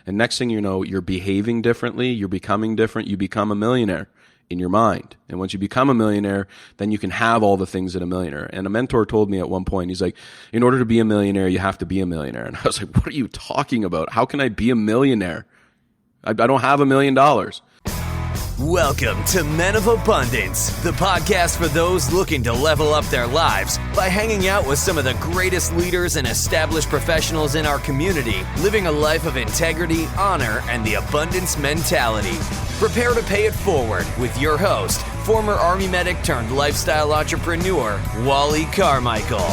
And next thing you know, you're behaving differently, you're becoming different, you become a millionaire in your mind. And once you become a millionaire, then you can have all the things that a millionaire. And a mentor told me at one point, he's like, in order to be a millionaire, you have to be a millionaire. And I was like, what are you talking about? How can I be a millionaire? I don't have $1 million. Welcome to Men of Abundance, the podcast for those looking to level up their lives by hanging out with some of the greatest leaders and established professionals in our community, living a life of integrity, honor, and the abundance mentality. Prepare to pay it forward with your host, former Army medic turned lifestyle entrepreneur, Wally Carmichael.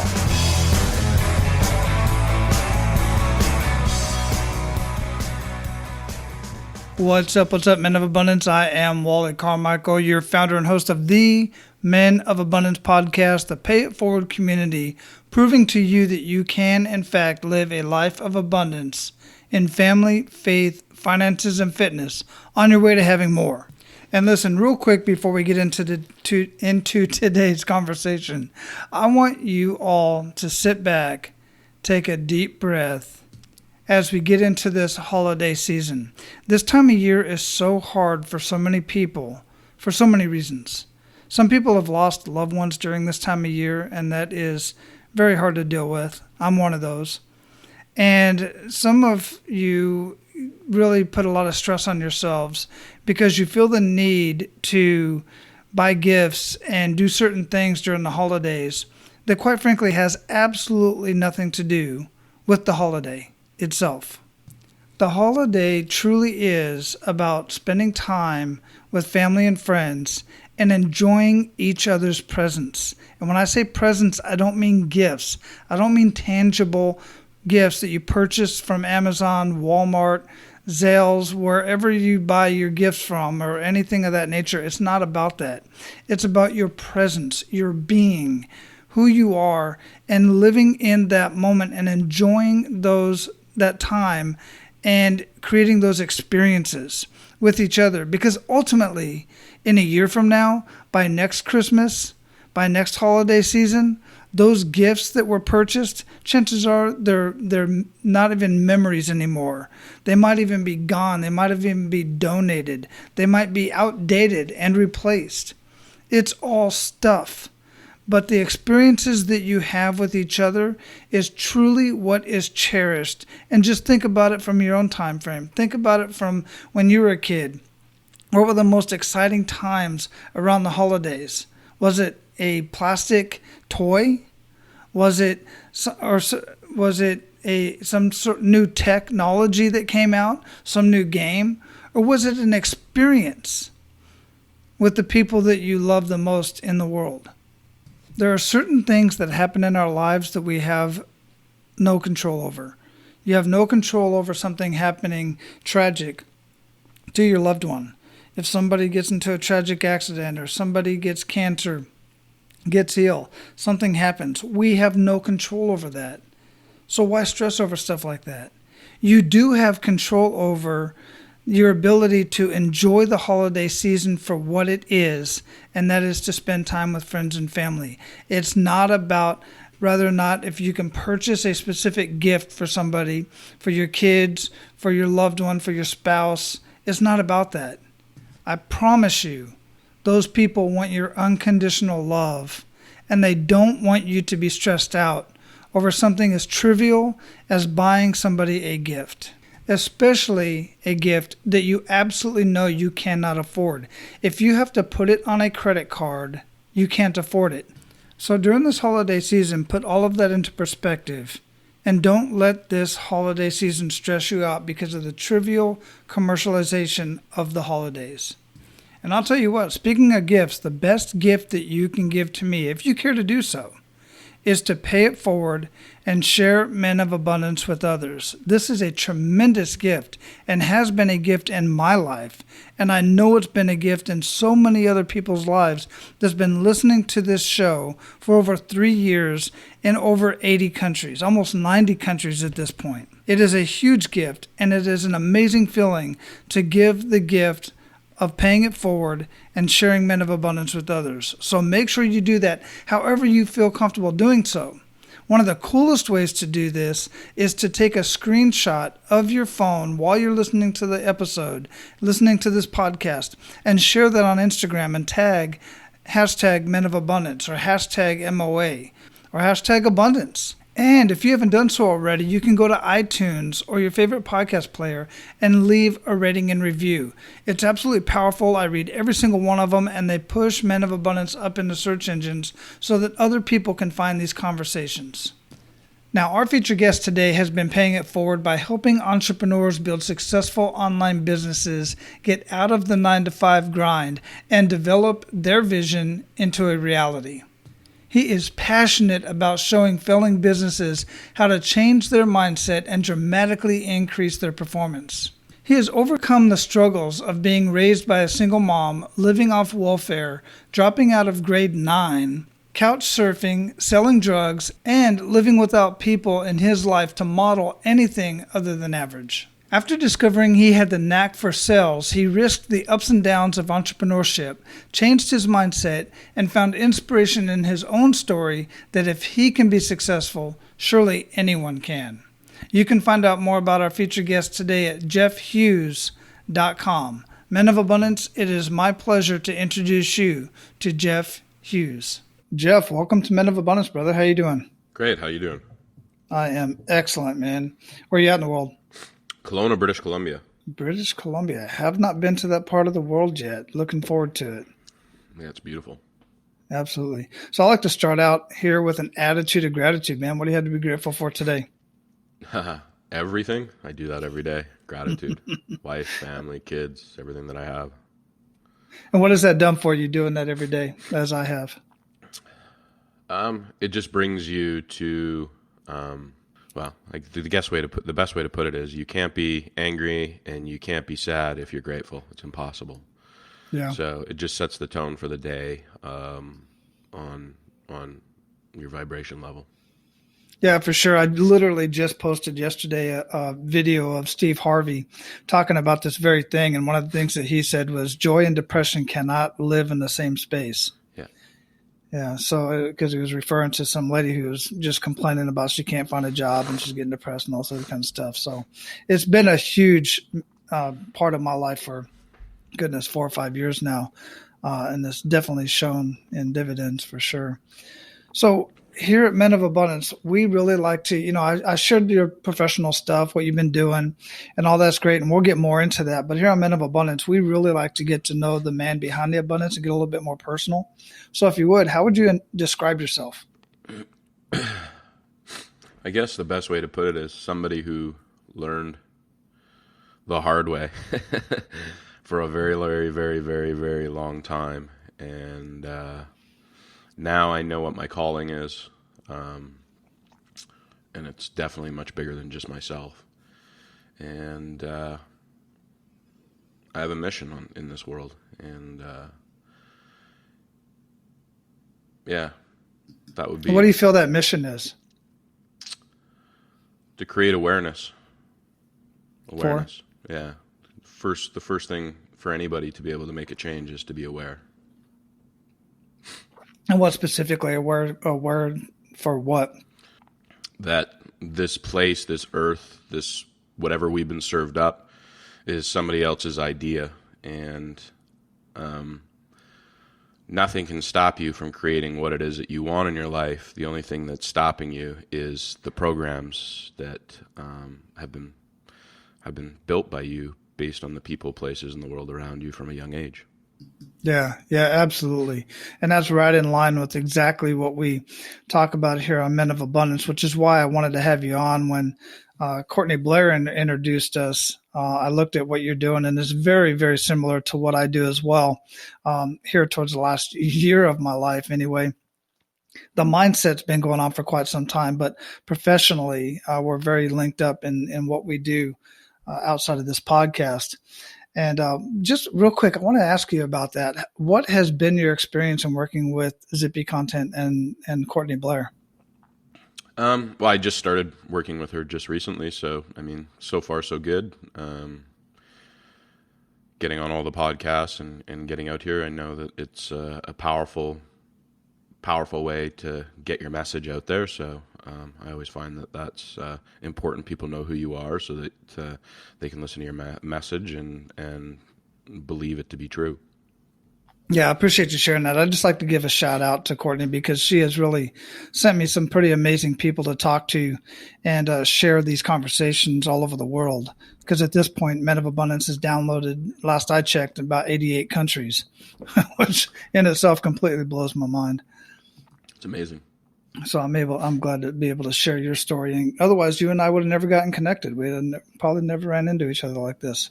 What's up, Men of Abundance? I am Wally Carmichael, your founder and host of the Men of Abundance podcast, the Pay It Forward community, proving to you that you can, in fact, live a life of abundance in family, faith, finances, and fitness on your way to having more. And listen, real quick before we get into today's conversation, I want you all to sit back, take a deep breath, as we get into this holiday season. This time of year is so hard for so many people for so many reasons. Some people have lost loved ones during this time of year, and that is very hard to deal with. I'm one of those. And some of you really put a lot of stress on yourselves because you feel the need to buy gifts and do certain things during the holidays that quite frankly has absolutely nothing to do with the holiday itself. The holiday truly is about spending time with family and friends and enjoying each other's presence. And when I say presence, I don't mean gifts. I don't mean tangible gifts that you purchase from Amazon, Walmart, Zales, wherever you buy your gifts from or anything of that nature. It's not about that. It's about your presence, your being, who you are, and living in that moment and enjoying that time and creating those experiences with each other. Because ultimately, in a year from now, by next Christmas, by next holiday season, those gifts that were purchased, chances are they're not even memories anymore. They might even be gone. They might even be donated. They might be outdated and replaced. It's all stuff. But the experiences that you have with each other is truly what is cherished. And just think about it from your own time frame. Think about it from when you were a kid. What were the most exciting times around the holidays? Was it a plastic toy? Was it some sort of new technology that came out? Some new game? Or was it an experience with the people that you love the most in the world? There are certain things that happen in our lives that we have no control over. You have no control over something happening tragic to your loved one. If somebody gets into a tragic accident or somebody gets cancer, gets ill, something happens, we have no control over that. So why stress over stuff like that? You do have control over your ability to enjoy the holiday season for what it is, and that is to spend time with friends and family. It's not about whether or not if you can purchase a specific gift for somebody, for your kids, for your loved one, for your spouse. It's not about that. I promise you, those people want your unconditional love, and they don't want you to be stressed out over something as trivial as buying somebody a gift. Especially a gift that you absolutely know you cannot afford. If you have to put it on a credit card, you can't afford it. So during this holiday season, put all of that into perspective and don't let this holiday season stress you out because of the trivial commercialization of the holidays. And I'll tell you what, speaking of gifts, the best gift that you can give to me, if you care to do so, is to pay it forward and share Men of Abundance with others. This is a tremendous gift and has been a gift in my life. And I know it's been a gift in so many other people's lives that's been listening to this show for over 3 years in over 80 countries, almost 90 countries at this point. It is a huge gift, and it is an amazing feeling to give the gift of paying it forward and sharing Men of Abundance with others. So make sure you do that however you feel comfortable doing so. One of the coolest ways to do this is to take a screenshot of your phone while you're listening to the episode, listening to this podcast, and share that on Instagram and tag hashtag Men of Abundance or hashtag MOA or hashtag Abundance. And if you haven't done so already, you can go to iTunes or your favorite podcast player and leave a rating and review. It's absolutely powerful. I read every single one of them, and they push Men of Abundance up into search engines so that other people can find these conversations. Now, our featured guest today has been paying it forward by helping entrepreneurs build successful online businesses, get out of the 9-to-5 grind, and develop their vision into a reality. He is passionate about showing failing businesses how to change their mindset and dramatically increase their performance. He has overcome the struggles of being raised by a single mom, living off welfare, dropping out of grade 9, couch surfing, selling drugs, and living without people in his life to model anything other than average. After discovering he had the knack for sales, he risked the ups and downs of entrepreneurship, changed his mindset, and found inspiration in his own story that if he can be successful, surely anyone can. You can find out more about our featured guest today at geoffhughes.com. Men of Abundance, it is my pleasure to introduce you to Geoff Hughes. Geoff, welcome to Men of Abundance, brother. How you doing? Great. How you doing? I am excellent, man. Where are you at in the world? Kelowna, British Columbia. British Columbia. Have not been to that part of the world yet. Looking forward to it. Yeah, it's beautiful. Absolutely. So I like to start out here with an attitude of gratitude, man. What do you have to be grateful for today? Everything. I do that every day. Gratitude. Wife, family, kids, everything that I have. And what has that done for you doing that every day, as I have? It just brings you to, like the best way to put it is you can't be angry and you can't be sad if you're grateful. It's impossible. Yeah. So it just sets the tone for the day, on your vibration level. Yeah, for sure. I literally just posted yesterday a video of Steve Harvey talking about this very thing. And one of the things that he said was joy and depression cannot live in the same space. Yeah. Yeah. So, because he was referring to some lady who was just complaining about she can't find a job and she's getting depressed and all sorts of kind of stuff. So it's been a huge part of my life for, goodness, 4 or 5 years now. And it's definitely shown in dividends for sure. So, here at Men of Abundance, we really like to, I shared your professional stuff, what you've been doing, and all that's great, and we'll get more into that. But here on Men of Abundance, we really like to get to know the man behind the abundance and get a little bit more personal. So if you would, how would you describe yourself? I guess the best way to put it is somebody who learned the hard way for a very, very, very, very, very long time. And now I know what my calling is, and it's definitely much bigger than just myself. And I have a mission in this world, and yeah, that would be. What do you feel that mission is? To create awareness. Awareness, For? Yeah. The first thing for anybody to be able to make a change is to be aware. And what specifically, a word for what? That this place, this earth, this whatever we've been served up is somebody else's idea, and nothing can stop you from creating what it is that you want in your life. The only thing that's stopping you is the programs that have been built by you based on the people, places, and the world around you from a young age. Yeah, absolutely. And that's right in line with exactly what we talk about here on Men of Abundance, which is why I wanted to have you on when Courtney Blair introduced us. I looked at what you're doing, and it's very, very similar to what I do as well here towards the last year of my life anyway. The mindset's been going on for quite some time, but professionally, we're very linked up in what we do outside of this podcast. And just real quick, I want to ask you about that. What has been your experience in working with Zippy Content and Courtney Blair? Well, I just started working with her just recently, so I mean, so far so good. Getting on all the podcasts and getting out here, I know that it's a powerful way to get your message out there. So I always find that that's important. People know who you are so that they can listen to your message and believe it to be true. Yeah, I appreciate you sharing that. I'd just like to give a shout out to Courtney because she has really sent me some pretty amazing people to talk to and share these conversations all over the world. Because at this point, Men of Abundance is downloaded, last I checked, in about 88 countries, which in itself completely blows my mind. It's amazing. So I'm glad to be able to share your story. And otherwise, you and I would have never gotten connected. We probably never ran into each other like this.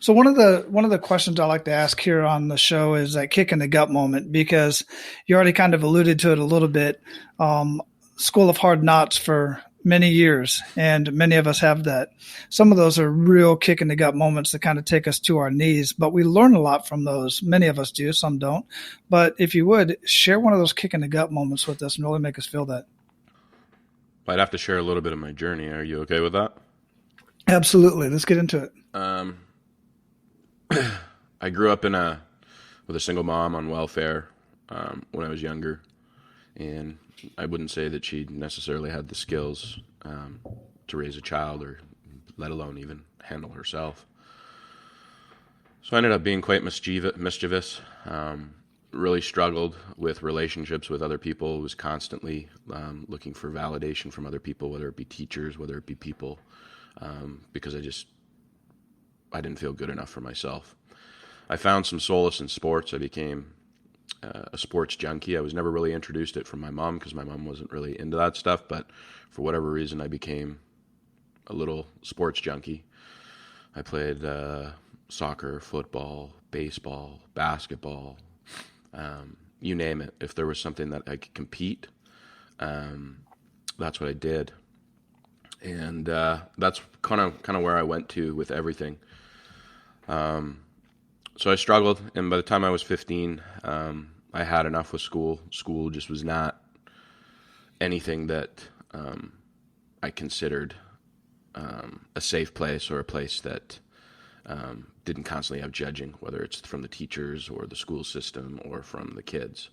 So one of the questions I like to ask here on the show is that kick in the gut moment, because you already kind of alluded to it a little bit. School of Hard Knocks for many years, and many of us have that. Some of those are real kick in the gut moments that kind of take us to our knees, but we learn a lot from those. Many of us do, some don't. But if you would, share one of those kick in the gut moments with us and really make us feel that. I'd have to share a little bit of my journey. Are you okay with that? Absolutely. Let's get into it. I grew up with a single mom on welfare when I was younger, and I wouldn't say that she necessarily had the skills to raise a child, or let alone even handle herself. So I ended up being quite mischievous. Really struggled with relationships with other people. Was constantly looking for validation from other people, whether it be teachers, whether it be people, because I didn't feel good enough for myself. I found some solace in sports. I became a sports junkie. I was never really introduced it from my mom because my mom wasn't really into that stuff, but for whatever reason, I became a little sports junkie. I played soccer, football, baseball, basketball, you name it. If there was something that I could compete, that's what I did. And that's kind of where I went to with everything. So I struggled, and by the time I was 15, I had enough with school. School just was not anything that I considered a safe place, or a place that didn't constantly have judging, whether it's from the teachers or the school system or from the kids.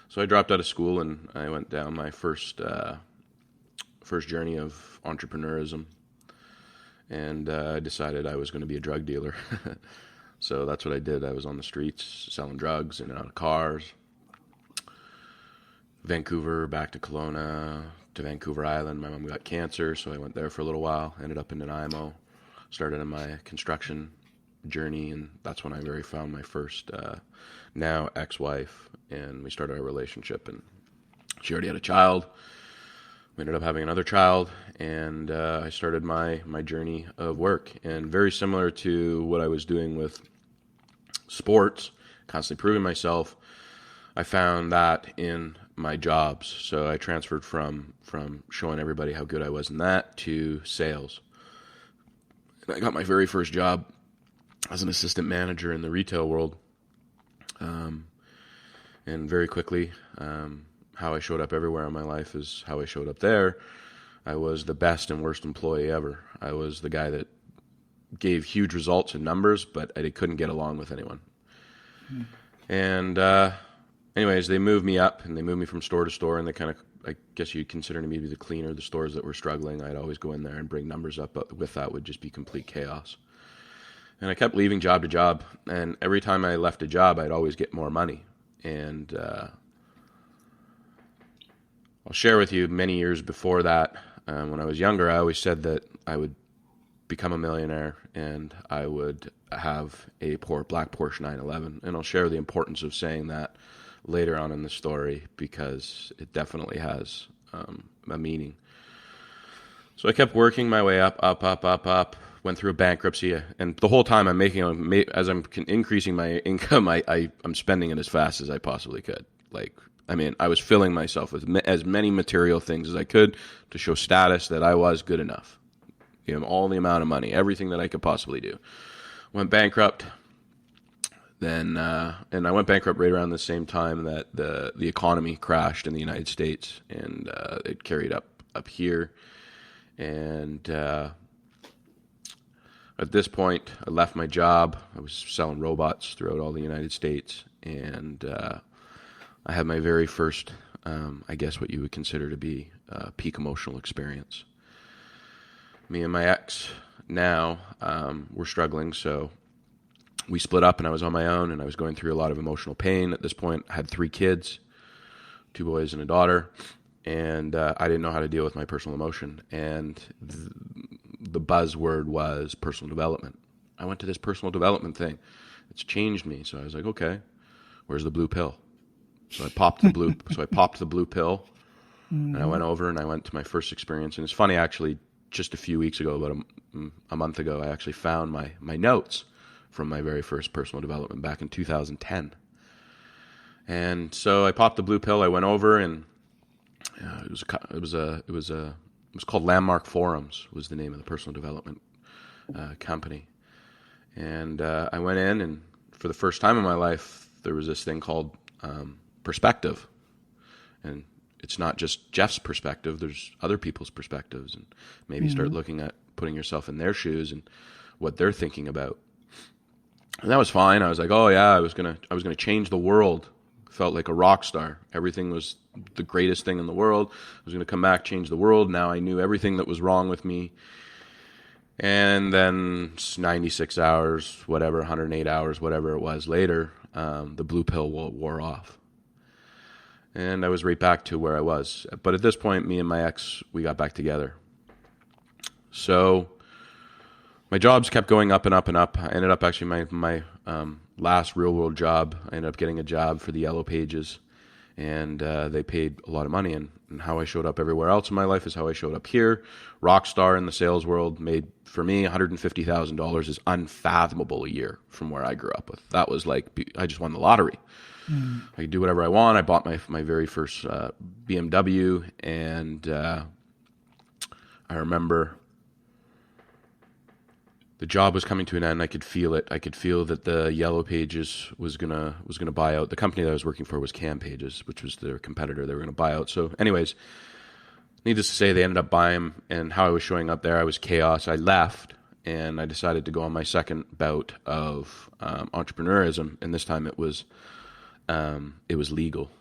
So I dropped out of school, and I went down my first journey of entrepreneurism, and I decided I was going to be a drug dealer. So that's what I did. I was on the streets selling drugs in and out of cars. Vancouver, back to Kelowna, to Vancouver Island. My mom got cancer, so I went there for a little while. Ended up in Nanaimo. Started on my construction journey, and that's when I found my first, now ex-wife, and we started our relationship. And she already had a child. We ended up having another child, and I started my journey of work. And very similar to what I was doing with sports, constantly proving myself, I found that in my jobs. So I transferred from showing everybody how good I was in that to sales. And I got my very first job as an assistant manager in the retail world. And very quickly, how I showed up everywhere in my life is how I showed up there. I was the best and worst employee ever. I was the guy that gave huge results in numbers, but I couldn't get along with anyone. And anyways, they moved me up, and they moved me from store to store, and they kind of, I guess you'd consider me to be the cleaner. The stores that were struggling, I'd always go in there and bring numbers up, but with that would just be complete chaos. And I kept leaving job to job, and every time I left a job, I'd always get more money. And I'll share with you, many years before that, when I was younger, I always said that I would become a millionaire and I would have a black Porsche 911. And I'll share the importance of saying that later on in the story, because it definitely has a meaning. So I kept working my way up, went through a bankruptcy, and the whole time as I'm increasing my income, I'm spending it as fast as I possibly could. I was filling myself with as many material things as I could to show status that I was good enough. All the amount of money, everything that I could possibly do. Went bankrupt. Then, and I went bankrupt right around the same time that the economy crashed in the United States, and it carried up here. And at this point, I left my job. I was selling robots throughout all the United States, and I had my very first, I guess what you would consider to be peak emotional experience. Me and my ex now, we're struggling, so we split up and I was on my own and I was going through a lot of emotional pain. At this point, I had 3 kids, 2 boys and a daughter, and I didn't know how to deal with my personal emotion. And the buzzword was personal development. I went to this personal development thing. It's changed me. So I was like, okay, where's the blue pill? So I popped the blue pill, and I went over and I went to my first experience. And it's funny, actually, just a few weeks ago, about a month ago, I actually found my notes from my very first personal development back in 2010. And so I popped the blue pill. I went over, and it was called Landmark Forums, was the name of the personal development company. And I went in, and for the first time in my life, there was this thing called perspective. And it's not just Geoff's perspective, there's other people's perspectives, and maybe start looking at putting yourself in their shoes and what they're thinking about. And that was fine. I was like, oh yeah, I was gonna change the world. Felt like a rock star. Everything was the greatest thing in the world. I was gonna come back, change the world. Now I knew everything that was wrong with me. And then 96 hours, whatever, 108 hours, whatever it was later, the blue pill wore off. And I was right back to where I was. But at this point, me and my ex, we got back together. So my jobs kept going up and up and up. I ended up actually my last real world job, I ended up getting a job for the Yellow Pages. And they paid a lot of money. And how I showed up everywhere else in my life is how I showed up here. Rock star in the sales world, made, for me, $150,000 is unfathomable a year from where I grew up with. That was like, I just won the lottery. I could do whatever I want. I bought my very first BMW, and I remember the job was coming to an end. I could feel it. I could feel that the Yellow Pages was gonna buy out. The company that I was working for was Cam Pages, which was their competitor. They were gonna buy out. So, anyways, needless to say, they ended up buying them. And how I was showing up there, I was chaos. I left, and I decided to go on my second bout of entrepreneurism. And this time it was legal.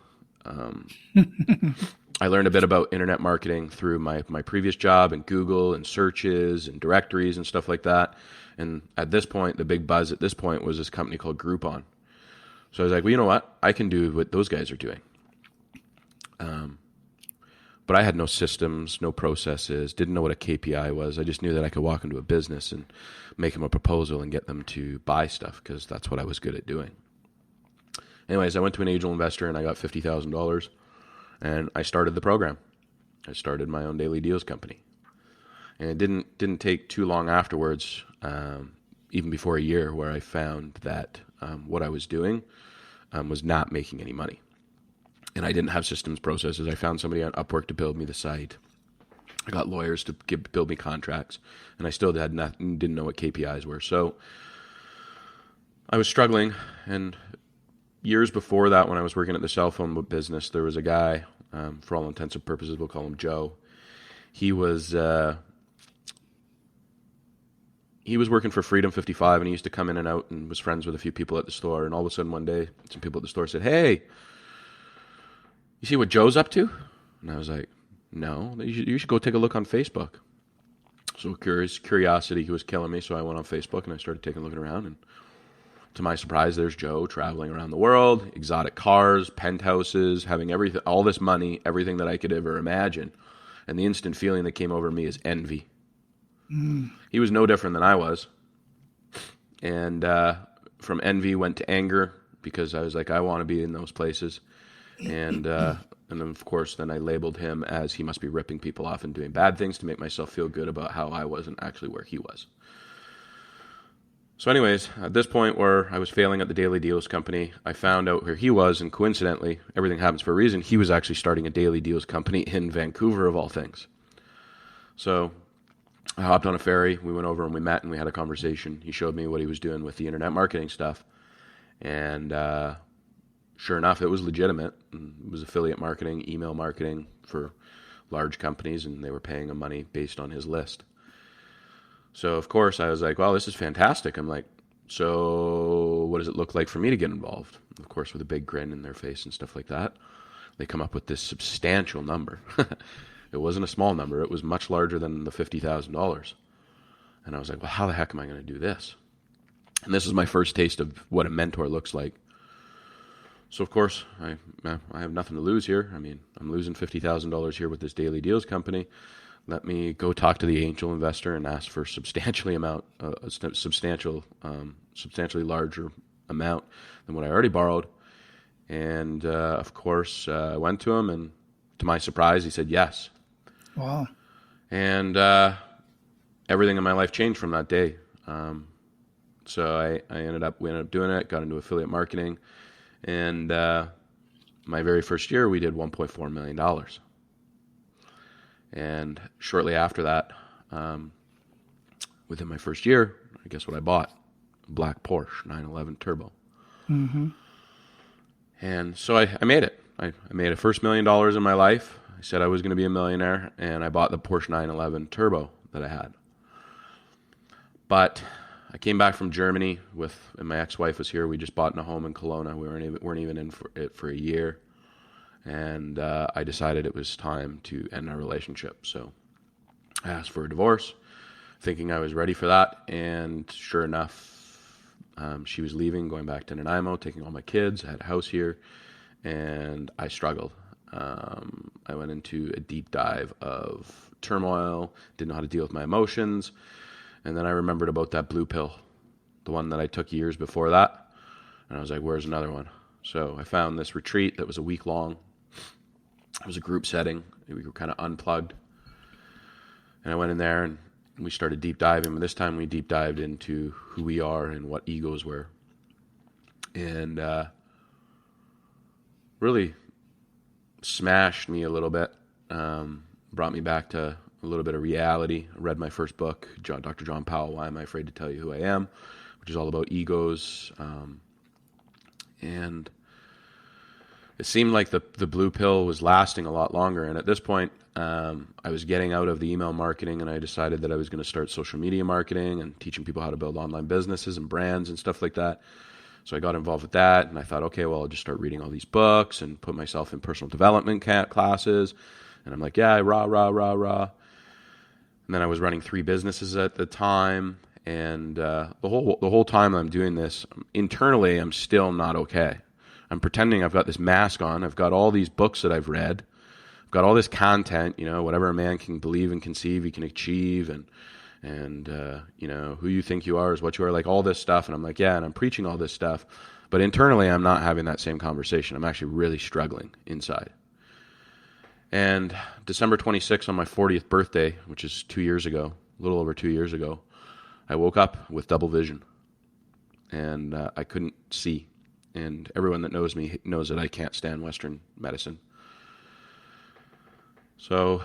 I learned a bit about internet marketing through my previous job and Google and searches and directories and stuff like that. And at this point, the big buzz at this point was this company called Groupon. So I was like, well, you know what? I can do what those guys are doing. But I had no systems, no processes, didn't know what a KPI was. I just knew that I could walk into a business and make them a proposal and get them to buy stuff, because that's what I was good at doing. Anyways, I went to an angel investor and I got $50,000, and I started the program. I started my own daily deals company, and it didn't take too long afterwards, even before a year, where I found that what I was doing was not making any money, and I didn't have systems, processes. I found somebody on Upwork to build me the site. I got lawyers to build me contracts, and I still didn't know what KPIs were. So I was struggling, and years before that, when I was working at the cell phone business, there was a guy, for all intents and purposes, we'll call him Joe. He was working for Freedom 55, and he used to come in and out and was friends with a few people at the store. And all of a sudden one day, some people at the store said, "Hey, you see what Joe's up to?" And I was like, "No, you should go take a look on Facebook." So curiosity, he was killing me, so I went on Facebook and I started taking a look around, and to my surprise, there's Joe traveling around the world, exotic cars, penthouses, having everything, all this money, everything that I could ever imagine. And the instant feeling that came over me is envy. He was no different than I was. And from envy went to anger, because I was like, I want to be in those places. And then, of course, then I labeled him as he must be ripping people off and doing bad things to make myself feel good about how I wasn't actually where he was. So anyways, at this point where I was failing at the Daily Deals company, I found out where he was, and coincidentally, everything happens for a reason, he was actually starting a Daily Deals company in Vancouver, of all things. So I hopped on a ferry, we went over and we met and we had a conversation. He showed me what he was doing with the internet marketing stuff, and sure enough, it was legitimate. It was affiliate marketing, email marketing for large companies, and they were paying him money based on his list. So, of course, I was like, well, this is fantastic. I'm like, so what does it look like for me to get involved? Of course, with a big grin in their face and stuff like that. They come up with this substantial number. It wasn't a small number. It was much larger than the $50,000. And I was like, well, how the heck am I going to do this? And this is my first taste of what a mentor looks like. So, of course, I have nothing to lose here. I mean, I'm losing $50,000 here with this daily deals company. Let me go talk to the angel investor and ask for substantially larger amount than what I already borrowed. And, of course, I went to him, and to my surprise, he said yes. Wow. And everything in my life changed from that day. So we ended up doing it, got into affiliate marketing, and my very first year we did $1.4 million. And shortly after that, within my first year, I guess what I bought? A black Porsche 911 Turbo. Mm-hmm. And so I made it. I made a first $1 million in my life. I said I was going to be a millionaire, and I bought the Porsche 911 Turbo that I had. But I came back from Germany and my ex-wife was here. We just bought a home in Kelowna. We weren't even in for it for a year. And I decided it was time to end our relationship. So I asked for a divorce, thinking I was ready for that. And sure enough, she was leaving, going back to Nanaimo, taking all my kids. I had a house here, and I struggled. I went into a deep dive of turmoil, didn't know how to deal with my emotions. And then I remembered about that blue pill, the one that I took years before that. And I was like, where's another one? So I found this retreat that was a week long. It was a group setting. We were kind of unplugged. And I went in there and we started deep diving. But this time we deep dived into who we are and what egos were. And really smashed me a little bit. Brought me back to a little bit of reality. I read my first book, Dr. John Powell, Why Am I Afraid to Tell You Who I Am, which is all about egos. And it seemed like the blue pill was lasting a lot longer. And at this point, I was getting out of the email marketing, and I decided that I was going to start social media marketing and teaching people how to build online businesses and brands and stuff like that. So I got involved with that, and I thought, okay, well, I'll just start reading all these books and put myself in personal development classes. And I'm like, yeah, rah. And then I was running 3 businesses at the time, and the whole time I'm doing this, internally I'm still not okay. I'm pretending I've got this mask on. I've got all these books that I've read. I've got all this content, whatever a man can believe and conceive, he can achieve, and who you think you are is what you are, like all this stuff. And I'm like, yeah, and I'm preaching all this stuff, but internally I'm not having that same conversation. I'm actually really struggling inside. And December 26th, on my 40th birthday, which is 2 years ago, a little over 2 years ago, I woke up with double vision, and I couldn't see. And everyone that knows me knows that I can't stand Western medicine. So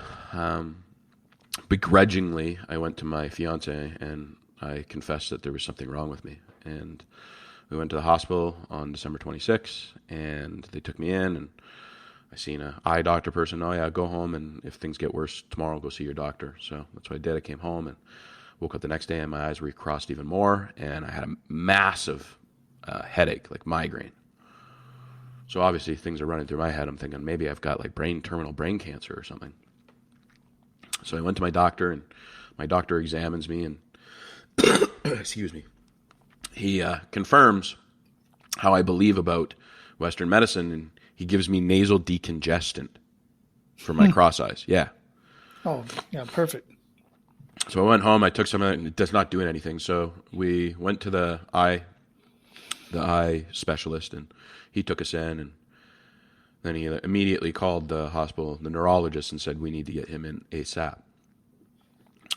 begrudgingly, I went to my fiance, and I confessed that there was something wrong with me. And we went to the hospital on December 26th, and they took me in, and I seen an eye doctor person. Oh yeah, go home, and if things get worse tomorrow, go see your doctor. So that's what I did. I came home and woke up the next day, and my eyes recrossed even more, and I had a massive headache, like migraine. So obviously things are running through my head. I'm thinking maybe I've got like terminal brain cancer or something. So I went to my doctor, and my doctor examines me, and excuse me, he confirms how I believe about Western medicine, and he gives me nasal decongestant for my cross eyes. Yeah. Oh, yeah, perfect. So I went home, I took some of it, and it does not do anything. So we went to the eye specialist, and he took us in, and then he immediately called the hospital, the neurologist, and said, we need to get him in ASAP.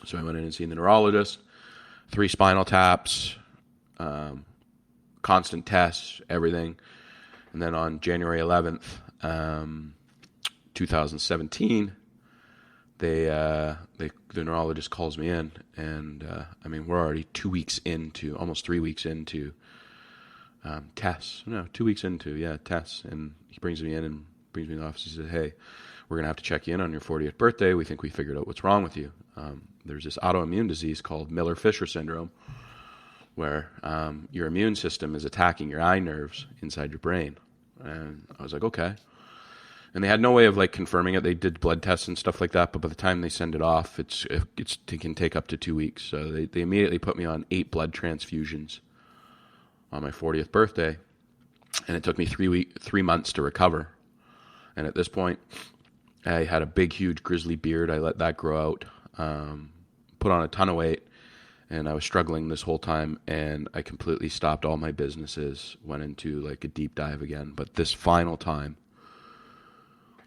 So I went in and seen the neurologist, 3 spinal taps, constant tests, everything. And then on January 11th, 2017, the neurologist calls me in, and we're already 2 weeks into, almost 3 weeks into tests. No, 2 weeks into, tests. And he brings me in and brings me in the office. He says, hey, we're going to have to check you in on your 40th birthday. We think we figured out what's wrong with you. There's this autoimmune disease called Miller-Fisher syndrome, where your immune system is attacking your eye nerves inside your brain. And I was like, okay. And they had no way of like confirming it. They did blood tests and stuff like that, but by the time they send it off, it can take up to 2 weeks. So they immediately put me on 8 blood transfusions on my 40th birthday, and it took me 3 months to recover. And at this point, I had a big, huge grizzly beard. I let that grow out, put on a ton of weight, and I was struggling this whole time, and I completely stopped all my businesses, went into like a deep dive again. But this final time,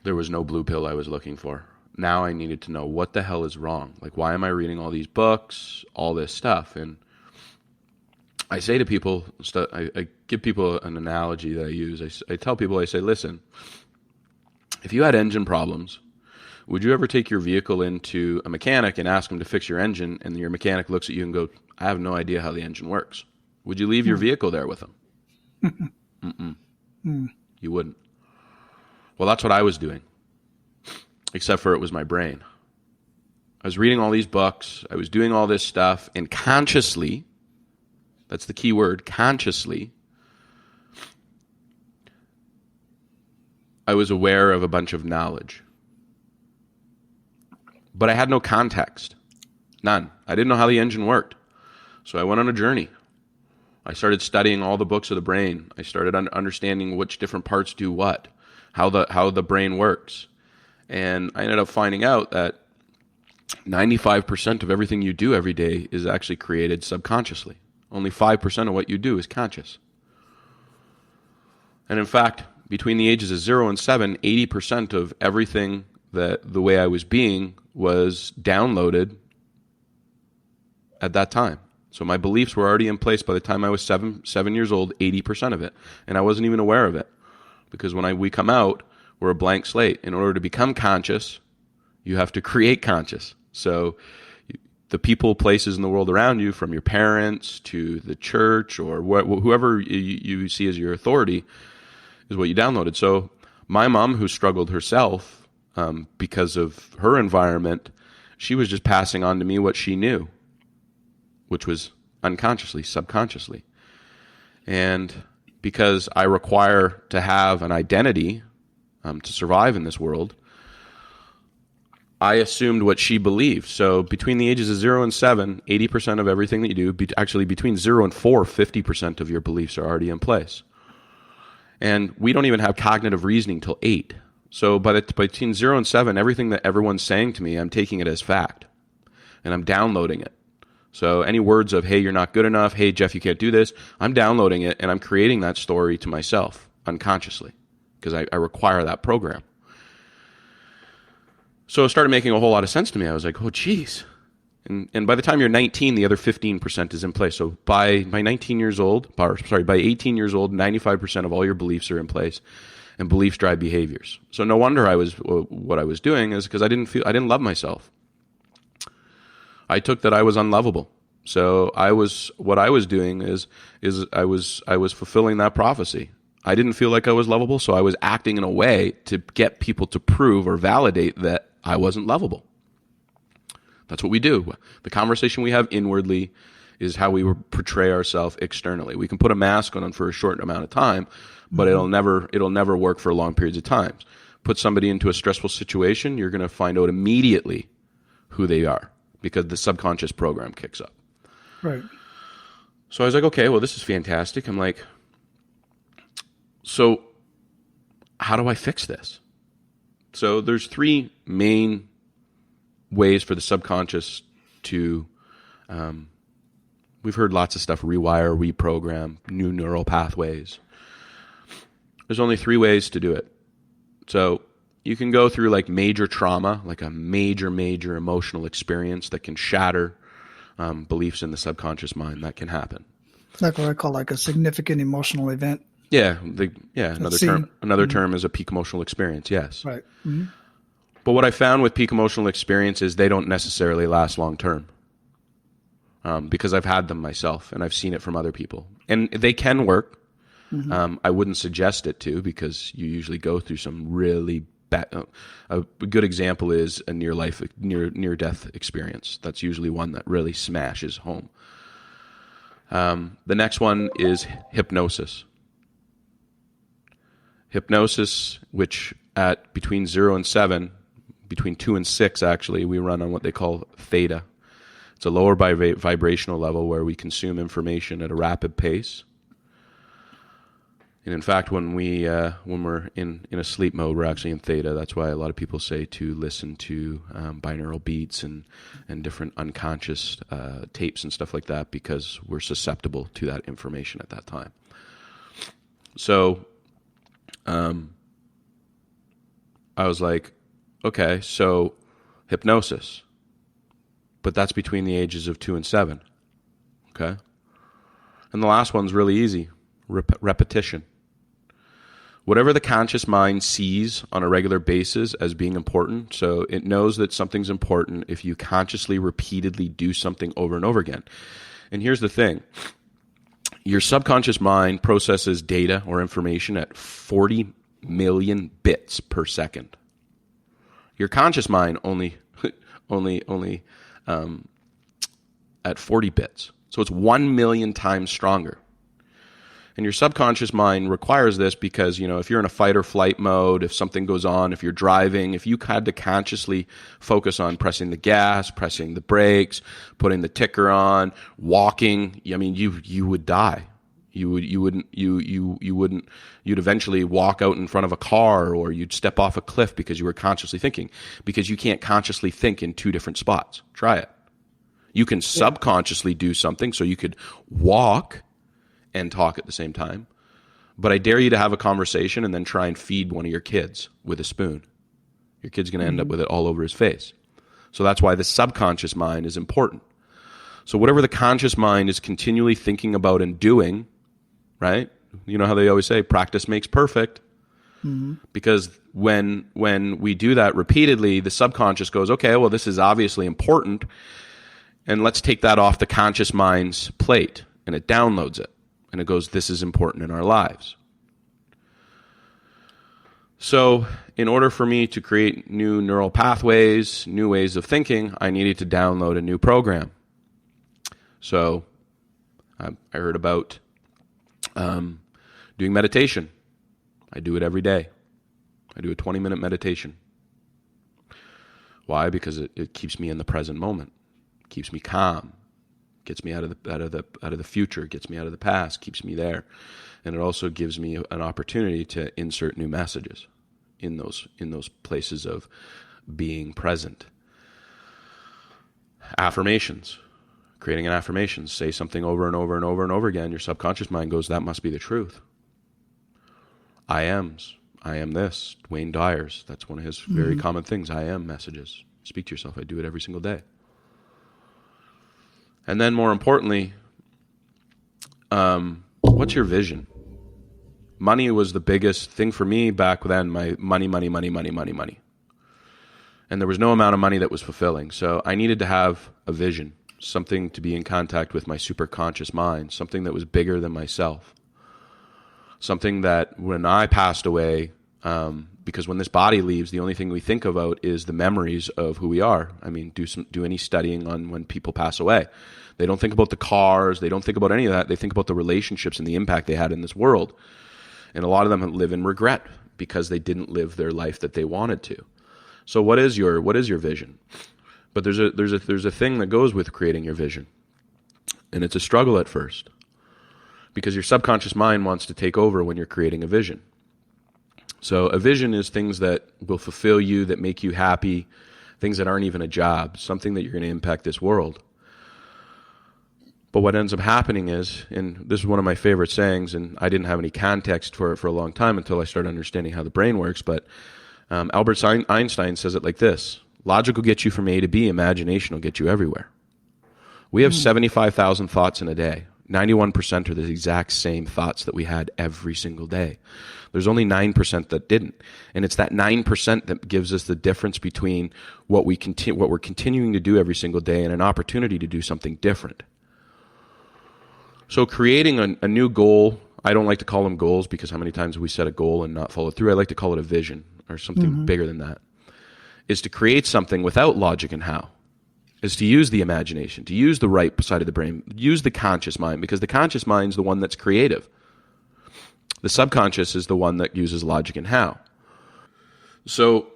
there was no blue pill I was looking for. Now I needed to know what the hell is wrong. Like, why am I reading all these books, all this stuff? And I say to people, I give people an analogy that I use. I tell people, I say, listen, if you had engine problems, would you ever take your vehicle into a mechanic and ask him to fix your engine, and your mechanic looks at you and goes, I have no idea how the engine works? Would you leave your vehicle there with him? You wouldn't. Well, that's what I was doing, except for it was my brain. I was reading all these books, I was doing all this stuff, and consciously, that's the key word, consciously, I was aware of a bunch of knowledge. But I had no context. None. I didn't know how the engine worked. So I went on a journey. I started studying all the books of the brain. I started understanding which different parts do what, how the brain works. And I ended up finding out that 95% of everything you do every day is actually created subconsciously. Only 5% of what you do is conscious. And in fact, between the ages of 0 and 7, 80% of everything that the way I was being was downloaded at that time. So my beliefs were already in place by the time I was 7 years old, 80% of it. And I wasn't even aware of it. Because when we come out, we're a blank slate. In order to become conscious, you have to create conscious. So the people, places in the world around you, from your parents to the church or whoever you see as your authority, is what you downloaded. So my mom, who struggled herself because of her environment, she was just passing on to me what she knew, which was unconsciously, subconsciously. And because I require to have an identity to survive in this world, I assumed what she believed. So between the ages of 0 and 7, 80% of everything that you do, actually between 0 and 4, 50% of your beliefs are already in place. And we don't even have cognitive reasoning till 8. So between 0 and 7, everything that everyone's saying to me, I'm taking it as fact. And I'm downloading it. So any words of, hey, you're not good enough, hey, Geoff, you can't do this, I'm downloading it, and I'm creating that story to myself unconsciously because I require that program. So it started making a whole lot of sense to me. I was like, oh, geez. And by the time you're 19, the other 15% is in place. So by 18 years old, 95% of all your beliefs are in place, and beliefs drive behaviors. So no wonder what I was doing is because I didn't love myself. I took that I was unlovable. So what I was doing is I was fulfilling that prophecy. I didn't feel like I was lovable, so I was acting in a way to get people to prove or validate that I wasn't lovable. That's what we do. The conversation we have inwardly is how we portray ourselves externally. We can put a mask on for a short amount of time, but it'll never work for long periods of time. Put somebody into a stressful situation, you're going to find out immediately who they are because the subconscious program kicks up. Right. So I was like, okay, well, this is fantastic. I'm like, so how do I fix this? So there's 3 main ways for the subconscious to, we've heard lots of stuff, rewire, reprogram, new neural pathways. There's only 3 ways to do it. So you can go through like major trauma, like a major emotional experience that can shatter beliefs in the subconscious mind. That can happen. Like what I call like a significant emotional event. Yeah, another term is a peak emotional experience, yes. Right. Mm-hmm. But what I found with peak emotional experience is they don't necessarily last long term because I've had them myself and I've seen it from other people. And they can work. Mm-hmm. I wouldn't suggest it to because you usually go through some really bad... a good example is a near-death experience. That's usually one that really smashes home. The next one is hypnosis. Hypnosis, which at between 0 and 7, between 2 and 6 actually, we run on what they call theta. It's a lower vibrational level where we consume information at a rapid pace. And in fact, when we're in a sleep mode, we're actually in theta. That's why a lot of people say to listen to binaural beats and different unconscious tapes and stuff like that, because we're susceptible to that information at that time. So I was like, okay, so hypnosis. But that's between the ages of 2 and 7. Okay? And the last one's really easy. Repetition. Whatever the conscious mind sees on a regular basis as being important, so it knows that something's important if you consciously, repeatedly do something over and over again. And here's the thing. Your subconscious mind processes data or information at 40 million bits per second. Your conscious mind only at 40 bits. So it's 1 million times stronger. And your subconscious mind requires this because, if you're in a fight or flight mode, if something goes on, if you're driving, if you had to consciously focus on pressing the gas, pressing the brakes, putting the ticker on, walking, you would die. You'd eventually walk out in front of a car, or you'd step off a cliff because you were consciously thinking, because you can't consciously think in 2 different spots. Try it. You can subconsciously do something, so you could walk and talk at the same time. But I dare you to have a conversation and then try and feed one of your kids with a spoon. Your kid's going to end up with it all over his face. So that's why the subconscious mind is important. So whatever the conscious mind is continually thinking about and doing, right? You know how they always say, practice makes perfect. Mm-hmm. Because when we do that repeatedly, the subconscious goes, okay, well, this is obviously important, and let's take that off the conscious mind's plate, and it downloads it. And it goes, this is important in our lives. So in order for me to create new neural pathways, new ways of thinking, I needed to download a new program. So I heard about doing meditation. I do it every day. I do a 20-minute meditation. Why? Because it keeps me in the present moment. It keeps me calm. Gets me out of the future, gets me out of the past, keeps me there. And it also gives me an opportunity to insert new messages in those places of being present. Affirmations. Creating an affirmation. Say something over and over and over and over again. Your subconscious mind goes, that must be the truth. I am this. Wayne Dyer's. That's one of his very common things. I am messages. Speak to yourself. I do it every single day. And then more importantly, what's your vision? Money was the biggest thing for me back then. My money. And there was no amount of money that was fulfilling. So I needed to have a vision, something to be in contact with my superconscious mind, something that was bigger than myself. Something that when I passed away, because when this body leaves, the only thing we think about is the memories of who we are. I mean, do any studying on when people pass away. They don't think about the cars. They don't think about any of that. They think about the relationships and the impact they had in this world. And a lot of them live in regret because they didn't live their life that they wanted to. So what is your vision? But there's a thing that goes with creating your vision. And it's a struggle at first. Because your subconscious mind wants to take over when you're creating a vision. So a vision is things that will fulfill you, that make you happy, things that aren't even a job, something that you're going to impact this world. But what ends up happening is, and this is one of my favorite sayings, and I didn't have any context for it for a long time until I started understanding how the brain works, but Albert Einstein says it like this: logic will get you from A to B, imagination will get you everywhere. We have 75,000 thoughts in a day. 91% are the exact same thoughts that we had every single day. There's only 9% that didn't. And it's that 9% that gives us the difference between what we're continuing to do every single day and an opportunity to do something different. So creating a new goal, I don't like to call them goals because how many times have we set a goal and not followed through? I like to call it a vision or something bigger than that, is to create something without logic and how. Is to use the imagination, to use the right side of the brain, use the conscious mind, because the conscious mind is the one that's creative. The subconscious is the one that uses logic and how. So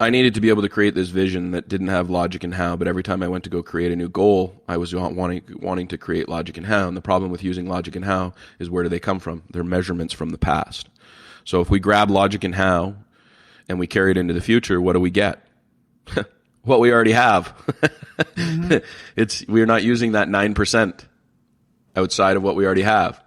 I needed to be able to create this vision that didn't have logic and how, but every time I went to go create a new goal, I was wanting to create logic and how. And the problem with using logic and how is, where do they come from? They're measurements from the past. So if we grab logic and how and we carry it into the future, what do we get? What we already have. We're not using that 9% outside of what we already have.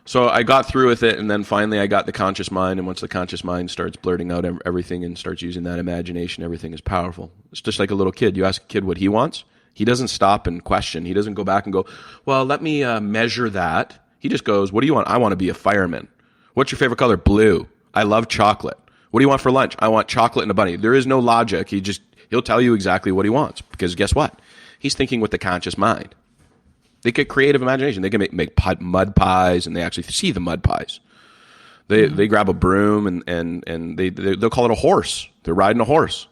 So I got through with it, and then finally I got the conscious mind, and once the conscious mind starts blurting out everything and starts using that imagination, everything is powerful. It's just like a little kid. You ask a kid what he wants, he doesn't stop and question. He doesn't go back and go, well, let me measure that. He just goes, what do you want? I want to be a fireman. What's your favorite color? Blue. I love chocolate. What do you want for lunch? I want chocolate and a bunny. There is no logic. He'll tell you exactly what he wants, because guess what? He's thinking with the conscious mind. They get creative imagination. They can make mud pies, and they actually see the mud pies. They grab a broom and they'll call it a horse. They're riding a horse.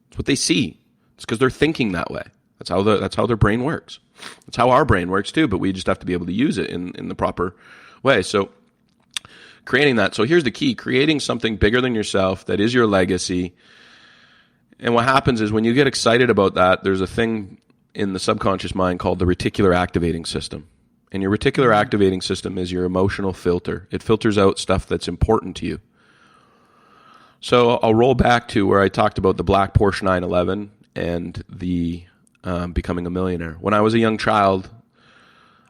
It's what they see. It's because they're thinking that way. That's how their brain works. That's how our brain works too. But we just have to be able to use it in the proper way. So creating that. So here's the key: creating something bigger than yourself that is your legacy. And what happens is, when you get excited about that, there's a thing in the subconscious mind called the reticular activating system. And your reticular activating system is your emotional filter. It filters out stuff that's important to you. So I'll roll back to where I talked about the black Porsche 911 and the becoming a millionaire. When I was a young child,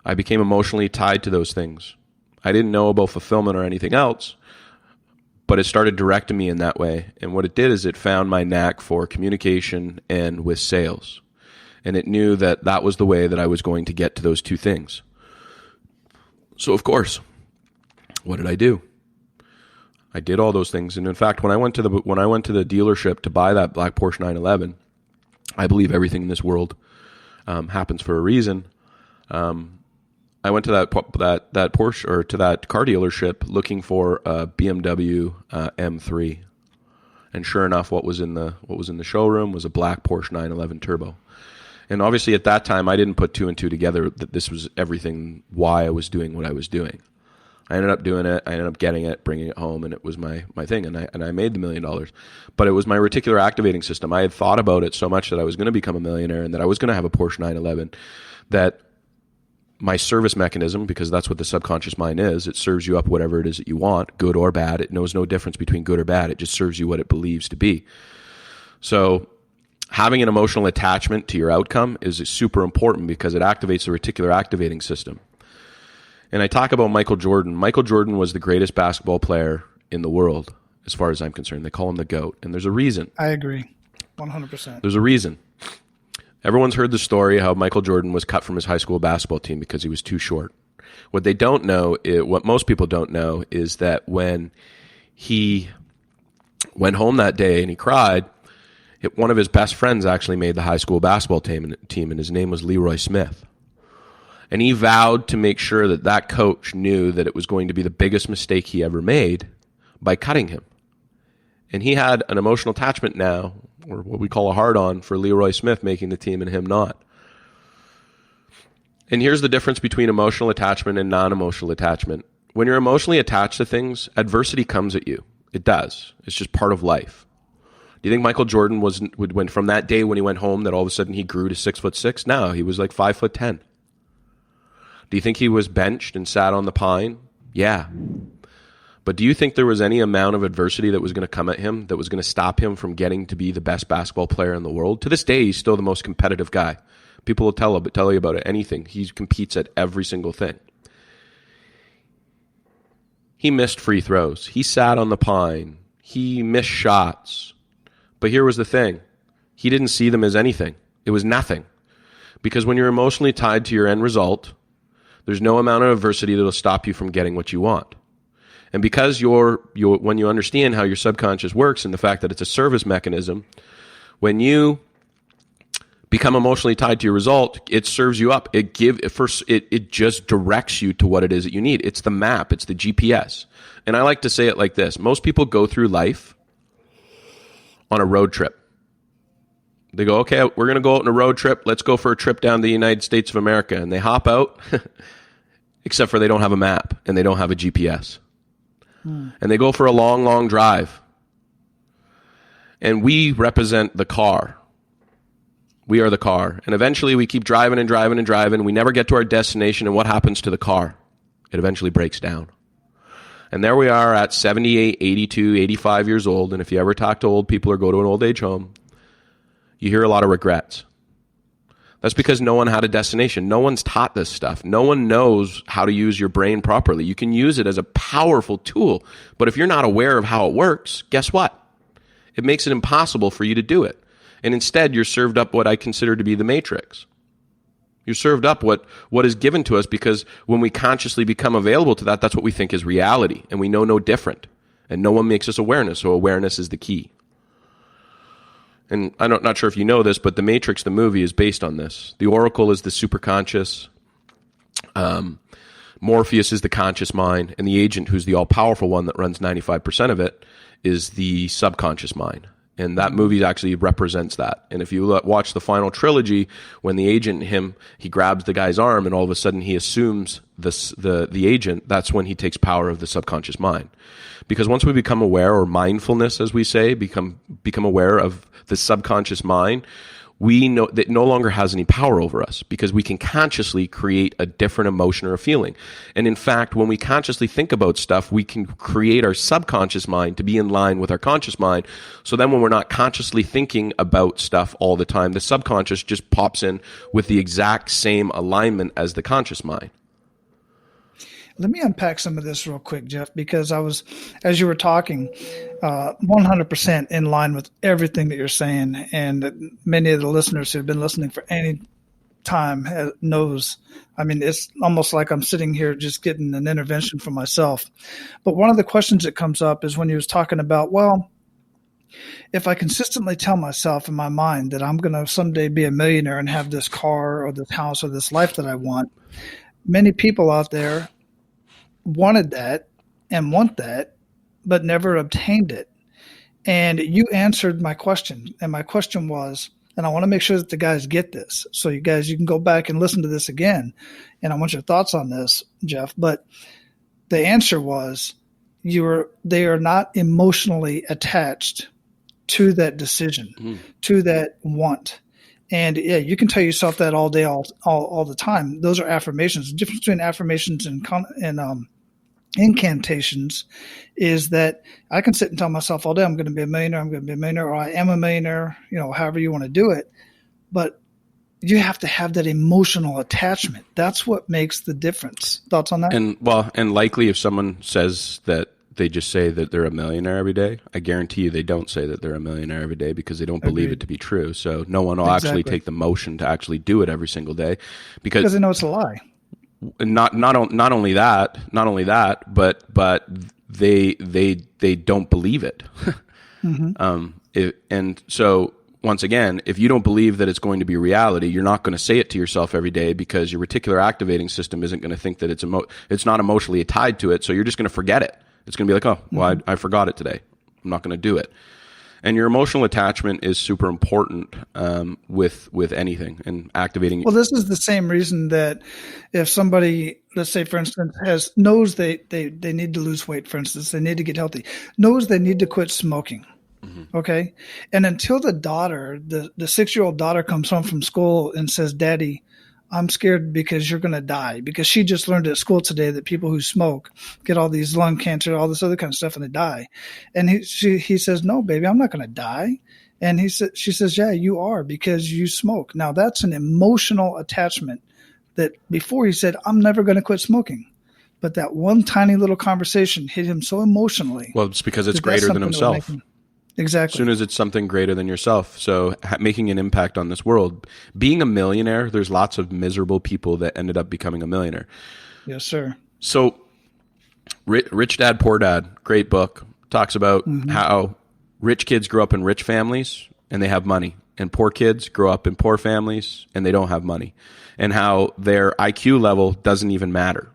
I became emotionally tied to those things. I didn't know about fulfillment or anything else, but it started directing me in that way. And what it did is it found my knack for communication and with sales. And it knew that that was the way that I was going to get to those two things. So, of course, what did I do? I did all those things. And in fact, when I went to the dealership to buy that black Porsche 911, I believe everything in this world happens for a reason. I went to that Porsche, or to that car dealership, looking for a BMW M3, and sure enough, what was in the showroom was a black Porsche 911 Turbo. And obviously, at that time, I didn't put two and two together that this was everything, why I was doing what I was doing. I ended up doing it. I ended up getting it, bringing it home, and it was my thing. And I made the $1 million. But it was my reticular activating system. I had thought about it so much that I was going to become a millionaire and that I was going to have a Porsche 911, that my service mechanism, because that's what the subconscious mind is, it serves you up whatever it is that you want, good or bad. It knows no difference between good or bad. It just serves you what it believes to be. So having an emotional attachment to your outcome is super important, because it activates the reticular activating system. And I talk about Michael Jordan. Michael Jordan was the greatest basketball player in the world, as far as I'm concerned. They call him the GOAT, and there's a reason. I agree, 100%. There's a reason. Everyone's heard the story how Michael Jordan was cut from his high school basketball team because he was too short. What they don't know, what most people don't know, is that when he went home that day and he cried, one of his best friends actually made the high school basketball team, and his name was Leroy Smith. And he vowed to make sure that that coach knew that it was going to be the biggest mistake he ever made by cutting him. And he had an emotional attachment now, or what we call a hard-on, for Leroy Smith making the team and him not. And here's the difference between emotional attachment and non-emotional attachment. When you're emotionally attached to things, adversity comes at you. It does. It's just part of life. Do you think Michael Jordan went from that day when he went home that all of a sudden he grew to 6'6"? No, he was like 5'10". Do you think he was benched and sat on the pine? Yeah. But do you think there was any amount of adversity that was going to come at him that was going to stop him from getting to be the best basketball player in the world? To this day, he's still the most competitive guy. People will tell you about it, anything. He competes at every single thing. He missed free throws. He sat on the pine. He missed shots. But here was the thing. He didn't see them as anything. It was nothing. Because when you're emotionally tied to your end result, there's no amount of adversity that will stop you from getting what you want. And because when you understand how your subconscious works and the fact that it's a service mechanism, when you become emotionally tied to your result, it serves you up. It just directs you to what it is that you need. It's the map. It's the GPS. And I like to say it like this. Most people go through life on a road trip. They go, okay, we're going to go out on a road trip. Let's go for a trip down to the United States of America. And they hop out, except for they don't have a map and they don't have a GPS. And they go for a long, long drive. And we represent the car. We are the car. And eventually we keep driving and driving and driving. We never get to our destination. And what happens to the car? It eventually breaks down. And there we are at 78, 82, 85 years old. And if you ever talk to old people or go to an old age home, you hear a lot of regrets. That's because no one had a destination. No one's taught this stuff. No one knows how to use your brain properly. You can use it as a powerful tool. But if you're not aware of how it works, guess what? It makes it impossible for you to do it. And instead, you're served up what I consider to be the matrix. You're served up what is given to us, because when we consciously become available to that, that's what we think is reality. And we know no different. And no one makes us awareness. So awareness is the key. And I'm not sure if you know this, but The Matrix, the movie, is based on this. The Oracle is the superconscious. Morpheus is the conscious mind. And the agent, who's the all-powerful one that runs 95% of it, is the subconscious mind. And that movie actually represents that. And if you watch the final trilogy, when the agent, he grabs the guy's arm and all of a sudden he assumes the agent, that's when he takes power of the subconscious mind. Because once we become aware, or mindfulness, as we say, become aware of the subconscious mind, we know that it no longer has any power over us, because we can consciously create a different emotion or a feeling. And in fact, when we consciously think about stuff, we can create our subconscious mind to be in line with our conscious mind. So then when we're not consciously thinking about stuff all the time, the subconscious just pops in with the exact same alignment as the conscious mind. Let me unpack some of this real quick, Geoff, because as you were talking, 100% in line with everything that you're saying. And many of the listeners who have been listening for any time knows, I mean, it's almost like I'm sitting here just getting an intervention from myself. But one of the questions that comes up is when he was talking about, well, if I consistently tell myself in my mind that I'm going to someday be a millionaire and have this car or this house or this life that I want, many people out there wanted that and want that, but never obtained it. And you answered my question. And my question was, and I want to make sure that the guys get this. So you guys, you can go back and listen to this again. And I want your thoughts on this, Geoff. But the answer was, they are not emotionally attached to that decision, to that want. And yeah, you can tell yourself that all day, all the time. Those are affirmations. The difference between affirmations and incantations is that I can sit and tell myself all day, I'm going to be a millionaire, I'm going to be a millionaire, or I am a millionaire, however you want to do it. But you have to have that emotional attachment. That's what makes the difference. Thoughts on that? And likely if someone says that they just say that they're a millionaire every day, I guarantee you they don't say that they're a millionaire every day, because they don't believe it to be true. So no one will actually take the motion to actually do it every single day, because they know it's a lie. Not only that, but they don't believe it. And so once again, if you don't believe that it's going to be reality, you're not going to say it to yourself every day, because your reticular activating system isn't going to think that it's not emotionally tied to it. So you're just going to forget it. It's going to be like, oh, well, I forgot it today. I'm not going to do it. And your emotional attachment is super important with anything and activating. Well, this is the same reason that if somebody, let's say, for instance, knows they need to lose weight, for instance, they need to get healthy, knows they need to quit smoking. Okay. And until the 6-year-old daughter comes home from school and says, Daddy, I'm scared because you're going to die, because she just learned at school today that people who smoke get all these lung cancer, all this other kind of stuff, and they die. And he says, no, baby, I'm not going to die. And she says, yeah, you are, because you smoke. Now that's an emotional attachment that before he said, I'm never going to quit smoking. But that one tiny little conversation hit him so emotionally. Well, it's because it's greater than himself. Exactly. As soon as it's something greater than yourself. So making an impact on this world. Being a millionaire, there's lots of miserable people that ended up becoming a millionaire. Yes, sir. So Rich Dad, Poor Dad, great book, talks about how rich kids grow up in rich families and they have money, and poor kids grow up in poor families and they don't have money, and how their IQ level doesn't even matter.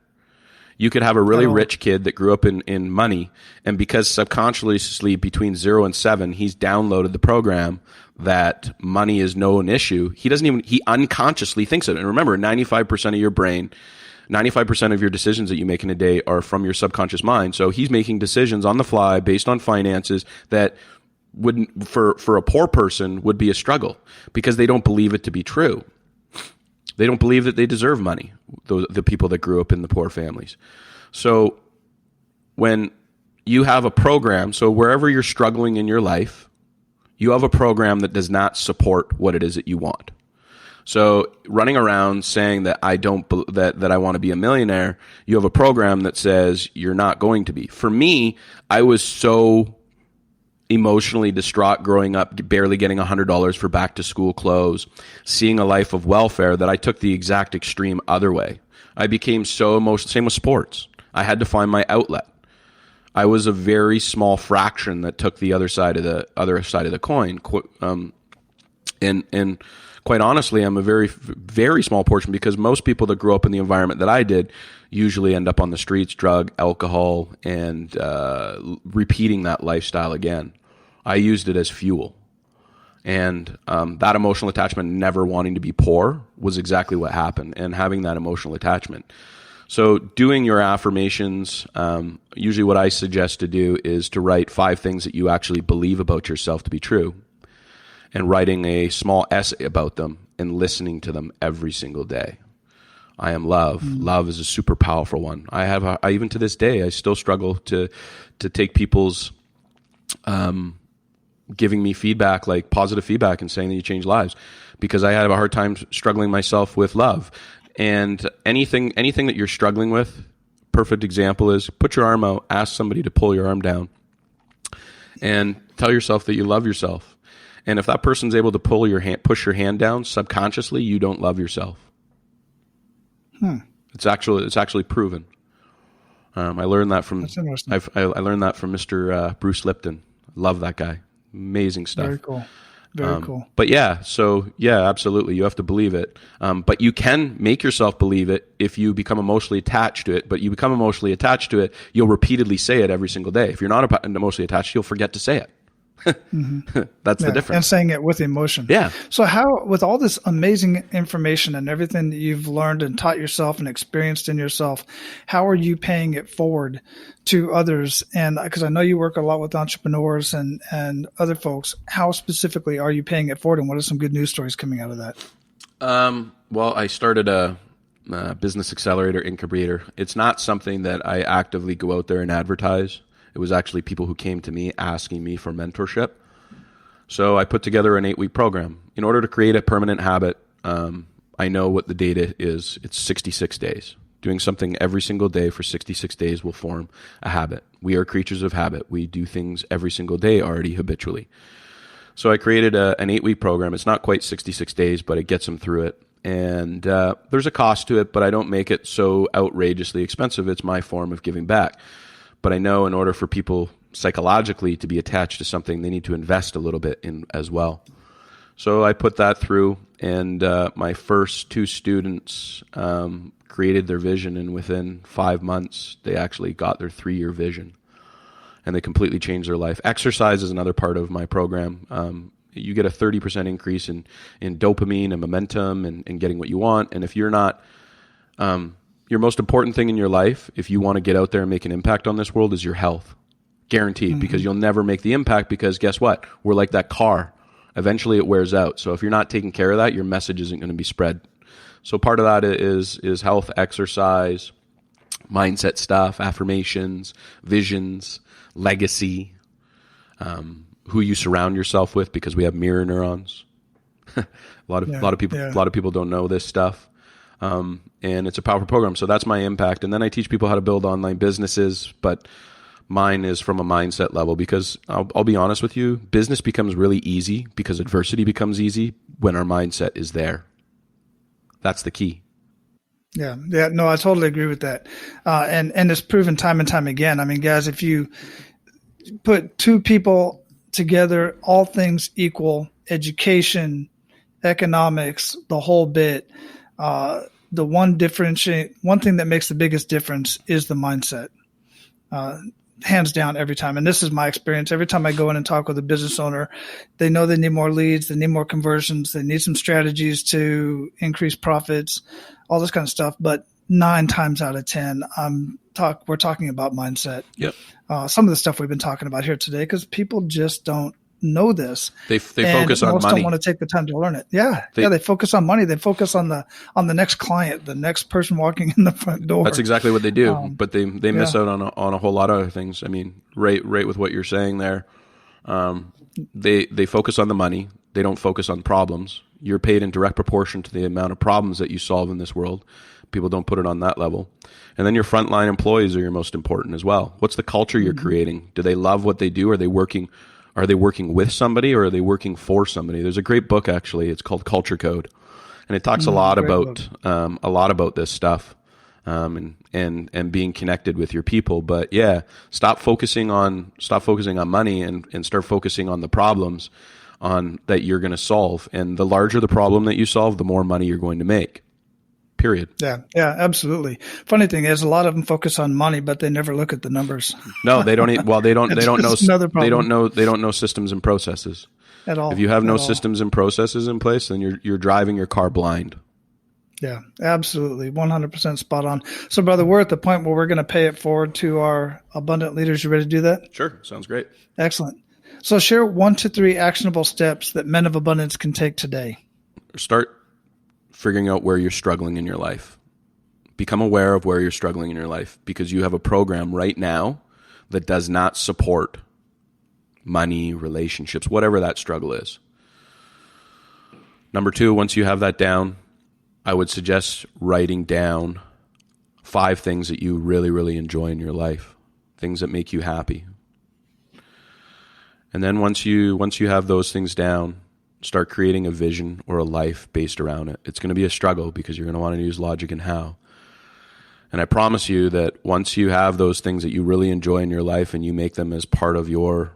You could have a really rich kid that grew up in money, and because subconsciously between 0 and 7, he's downloaded the program that money is no an issue. He unconsciously thinks it. And remember, 95% of your brain, 95% of your decisions that you make in a day are from your subconscious mind. So he's making decisions on the fly based on finances that wouldn't for a poor person would be a struggle because they don't believe it to be true. They don't believe that they deserve money, the people that grew up in the poor families. So when you have a program, so wherever you're struggling in your life, you have a program that does not support what it is that you want. So running around saying that that I want to be a millionaire, you have a program that says you're not going to be. For me, I was so emotionally distraught growing up, barely getting $100 for back to school clothes, seeing a life of welfare, that I took the exact extreme other way. I became so emotional. Same with sports. I had to find my outlet. I was a very small fraction that took the other side of the coin. And quite honestly, I'm a very, very small portion, because most people that grew up in the environment that I did usually end up on the streets, drug, alcohol, and repeating that lifestyle again. I used it as fuel. And that emotional attachment, never wanting to be poor, was exactly what happened, and having that emotional attachment. So doing your affirmations, usually what I suggest to do is to write 5 things that you actually believe about yourself to be true, and writing a small essay about them and listening to them every single day. I am love. Love is a super powerful one. I even to this day, I still struggle to take people's giving me feedback, like positive feedback, and saying that you change lives, because I have a hard time struggling myself with love. And anything that you're struggling with, perfect example is put your arm out, ask somebody to pull your arm down, and tell yourself that you love yourself. And if that person's able to push your hand down subconsciously, you don't love yourself. It's actually proven. I learned that from I learned that from Mr. Bruce Lipton. Love that guy. Amazing stuff. Very cool. Very cool. But absolutely. You have to believe it. But you can make yourself believe it if you become emotionally attached to it. But you become emotionally attached to it, you'll repeatedly say it every single day. If you're not emotionally attached, you'll forget to say it. That's the difference. And saying it with emotion. Yeah. So how, with all this amazing information and everything that you've learned and taught yourself and experienced in yourself, how are you paying it forward to others? And because I know you work a lot with entrepreneurs and other folks, how specifically are you paying it forward, and what are some good news stories coming out of that? Well, I started a business accelerator incubator. It's not something that I actively go out there and advertise. It was actually people who came to me asking me for mentorship. So I put together an 8-week program. In order to create a permanent habit, I know what the data is. It's 66 days. Doing something every single day for 66 days will form a habit. We are creatures of habit. We do things every single day already habitually. So I created an 8-week program. It's not quite 66 days, but it gets them through it. And there's a cost to it, but I don't make it so outrageously expensive. It's my form of giving back. But I know in order for people psychologically to be attached to something, they need to invest a little bit in as well. So I put that through, and my first 2 students created their vision, and within 5 months, they actually got their 3-year vision, and they completely changed their life. Exercise is another part of my program. You get a 30% increase in dopamine and momentum and getting what you want. And if you're not... your most important thing in your life, if you want to get out there and make an impact on this world, is your health. Guaranteed, because you'll never make the impact, because guess what? We're like that car. Eventually it wears out. So if you're not taking care of that, your message isn't going to be spread. So part of that is health, exercise, mindset stuff, affirmations, visions, legacy, who you surround yourself with, because we have mirror neurons. a lot of people don't know this stuff. And it's a powerful program. So that's my impact. And then I teach people how to build online businesses, but mine is from a mindset level, because I'll be honest with you, business becomes really easy because adversity becomes easy when our mindset is there. That's the key. Yeah. No, I totally agree with that. And it's proven time and time again. I mean, guys, if you put 2 people together, all things equal, education, economics, the whole bit, the one thing that makes the biggest difference is the mindset, hands down every time. And this is my experience. Every time I go in and talk with a business owner, they know they need more leads, they need more conversions, they need some strategies to increase profits, all this kind of stuff. But 9 times out of 10, we're talking about mindset. Yep. Some of the stuff we've been talking about here today, because people just don't know this. They focus on most money. don't want to take the time to learn it. They focus on money. They focus on the next client, the next person walking in the front door. That's exactly what they do, but they miss out on a whole lot of other things. I mean, right with what you're saying there. They focus on the money. They don't focus on problems. You're paid in direct proportion to the amount of problems that you solve in this world. People don't put it on that level. And then your frontline employees are your most important as well. What's the culture you're creating? Do they love what they do? Are they working with somebody, or are they working for somebody? There's a great book, actually. It's called Culture Code, and it talks a lot about this stuff, and being connected with your people. But yeah, stop focusing on money and start focusing on the problems that you're going to solve. And the larger the problem that you solve, the more money you're going to make. Period. Yeah, absolutely. Funny thing is, a lot of them focus on money, but they never look at the numbers. No, they don't. They don't know. Another problem. They don't know systems and processes At all. If you have no systems and processes in place, then you're driving your car blind. Yeah, absolutely. 100% spot on. So, brother, we're at the point where we're going to pay it forward to our abundant leaders. You ready to do that? Sure. Sounds great. Excellent. So share 1 to 3 actionable steps that men of abundance can take today. Start figuring out where you're struggling in your life. Become aware of where you're struggling in your life, because you have a program right now that does not support money, relationships, whatever that struggle is. Number 2, once you have that down, I would suggest writing down 5 things that you really, really enjoy in your life, things that make you happy. And then once you have those things down, start creating a vision or a life based around it. It's going to be a struggle, because you're going to want to use logic and how. And I promise you that once you have those things that you really enjoy in your life and you make them as part of your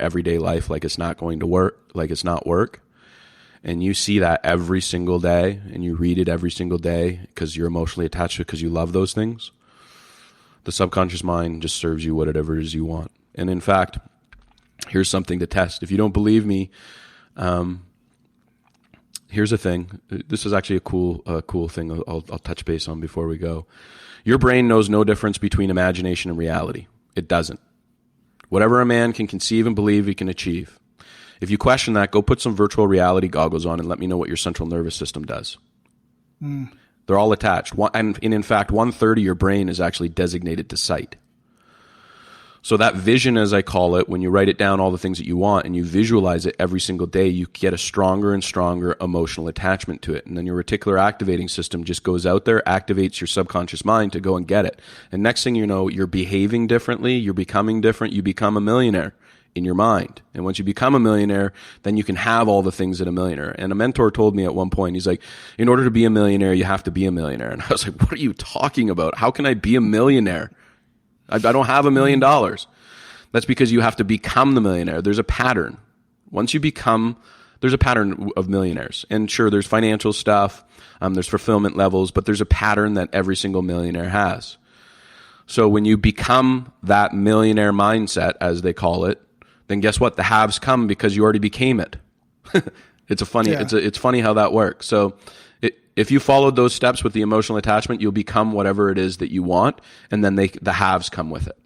everyday life, like it's not going to work, like it's not work, and you see that every single day and you read it every single day because you're emotionally attached to it, because you love those things, the subconscious mind just serves you whatever it is you want. And in fact, here's something to test. If you don't believe me, here's a thing. This is actually a cool thing I'll touch base on before we go. Your brain knows no difference between imagination and reality. It doesn't. Whatever a man can conceive and believe, he can achieve. If you question that, go put some virtual reality goggles on and let me know what your central nervous system does. They're all attached. And in fact, 1/3 of your brain is actually designated to sight. So that vision, as I call it, when you write it down, all the things that you want, and you visualize it every single day, you get a stronger and stronger emotional attachment to it. And then your reticular activating system just goes out there, activates your subconscious mind to go and get it. And next thing you know, you're behaving differently, you're becoming different, you become a millionaire in your mind. And once you become a millionaire, then you can have all the things that a millionaire. And a mentor told me at one point, he's like, in order to be a millionaire, you have to be a millionaire. And I was like, what are you talking about? How can I be a millionaire? I don't have $1 million. That's because you have to become the millionaire. There's a pattern. Once you become, there's a pattern of millionaires. And sure, there's financial stuff, there's fulfillment levels, but there's a pattern that every single millionaire has. So when you become that millionaire mindset, as they call it, then guess what? The haves come because you already became it. It's funny how that works. So if you followed those steps with the emotional attachment, you'll become whatever it is that you want, and then the haves come with it.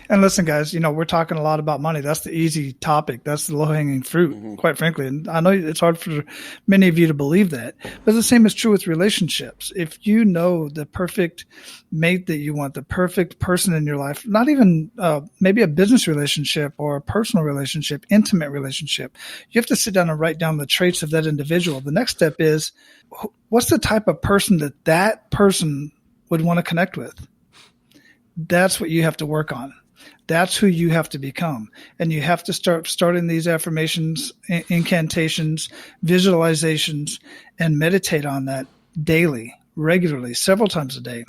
And listen, guys, we're talking a lot about money. That's the easy topic. That's the low-hanging fruit, quite frankly. And I know it's hard for many of you to believe that. But the same is true with relationships. If you know the perfect mate that you want, the perfect person in your life, not even maybe a business relationship or a personal relationship, intimate relationship, you have to sit down and write down the traits of that individual. The next step is, what's the type of person that person would want to connect with? That's what you have to work on. That's who you have to become. And you have to starting these affirmations, incantations, visualizations, and meditate on that daily, regularly, several times a day.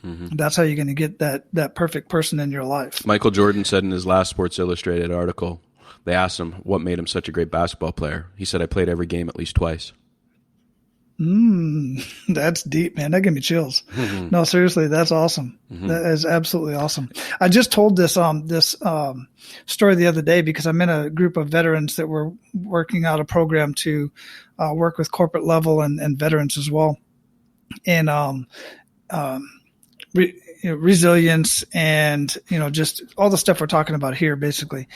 Mm-hmm. That's how you're going to get that perfect person in your life. Michael Jordan said in his last Sports Illustrated article, they asked him what made him such a great basketball player. He said, I played every game at least twice. That's deep, man. That gave me chills. Mm-hmm. No, seriously, that's awesome. Mm-hmm. That is absolutely awesome. I just told this story the other day because I'm in a group of veterans that were working out a program to work with corporate level and veterans as well. And resilience and, just all the stuff we're talking about here, basically.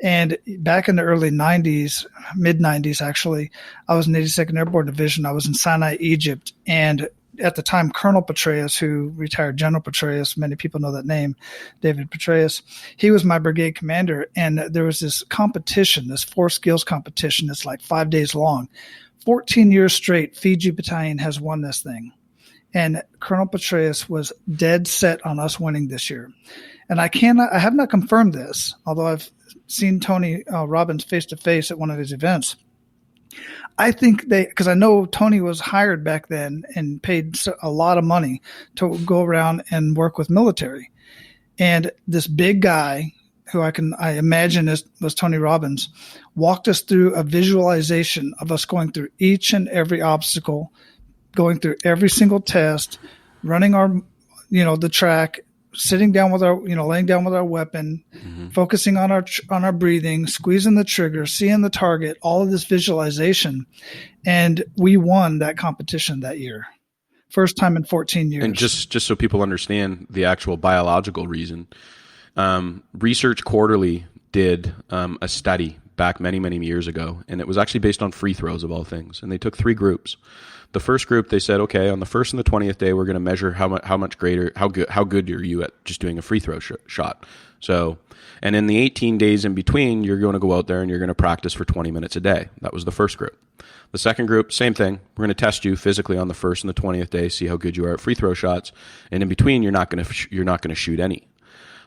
And back in the early 90s, mid 90s, actually, I was in 82nd Airborne Division. I was in Sinai, Egypt. And at the time, Colonel Petraeus, who retired General Petraeus, many people know that name, David Petraeus, he was my brigade commander. And there was this competition, this 4 skills competition. It's like 5 days long. 14 years straight, Fiji Battalion has won this thing. And Colonel Petraeus was dead set on us winning this year. And I have not confirmed this, although I've seen Tony Robbins face to face at one of his events. I think because I know Tony was hired back then and paid a lot of money to go around and work with military. And this big guy, who I imagine was Tony Robbins, walked us through a visualization of us going through each and every obstacle, going through every single test, running our, the track, sitting down with our, laying down with our weapon, focusing on our breathing, squeezing the trigger, seeing the target, all of this visualization. And we won that competition that year. First time in 14 years. And just so people understand the actual biological reason, Research Quarterly did a study back many, many years ago, and it was actually based on free throws of all things. And they took 3 groups. The first group, they said, okay, on the first and the 20th day, we're going to measure how good are you at just doing a free throw shot. So, and in the 18 days in between, you're going to go out there and you're going to practice for 20 minutes a day. That was the first group. The second group, same thing. We're going to test you physically on the first and the 20th day, see how good you are at free throw shots. And in between, you're not going to shoot any.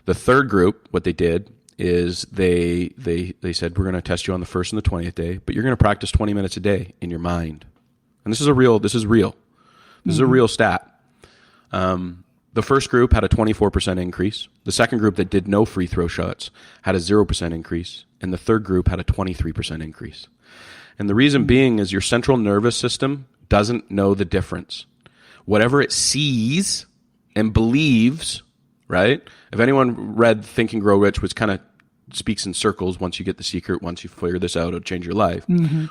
The third group, what they did is they said, we're going to test you on the first and the 20th day, but you're going to practice 20 minutes a day in your mind. And this is real. This is a real stat. The first group had a 24% increase. The second group that did no free throw shots had a 0% increase. And the third group had a 23% increase. And the reason being is your central nervous system doesn't know the difference. Whatever it sees and believes, right? If anyone read Think and Grow Rich, which kind of speaks in circles, once you get the secret, once you figure this out, it'll change your life.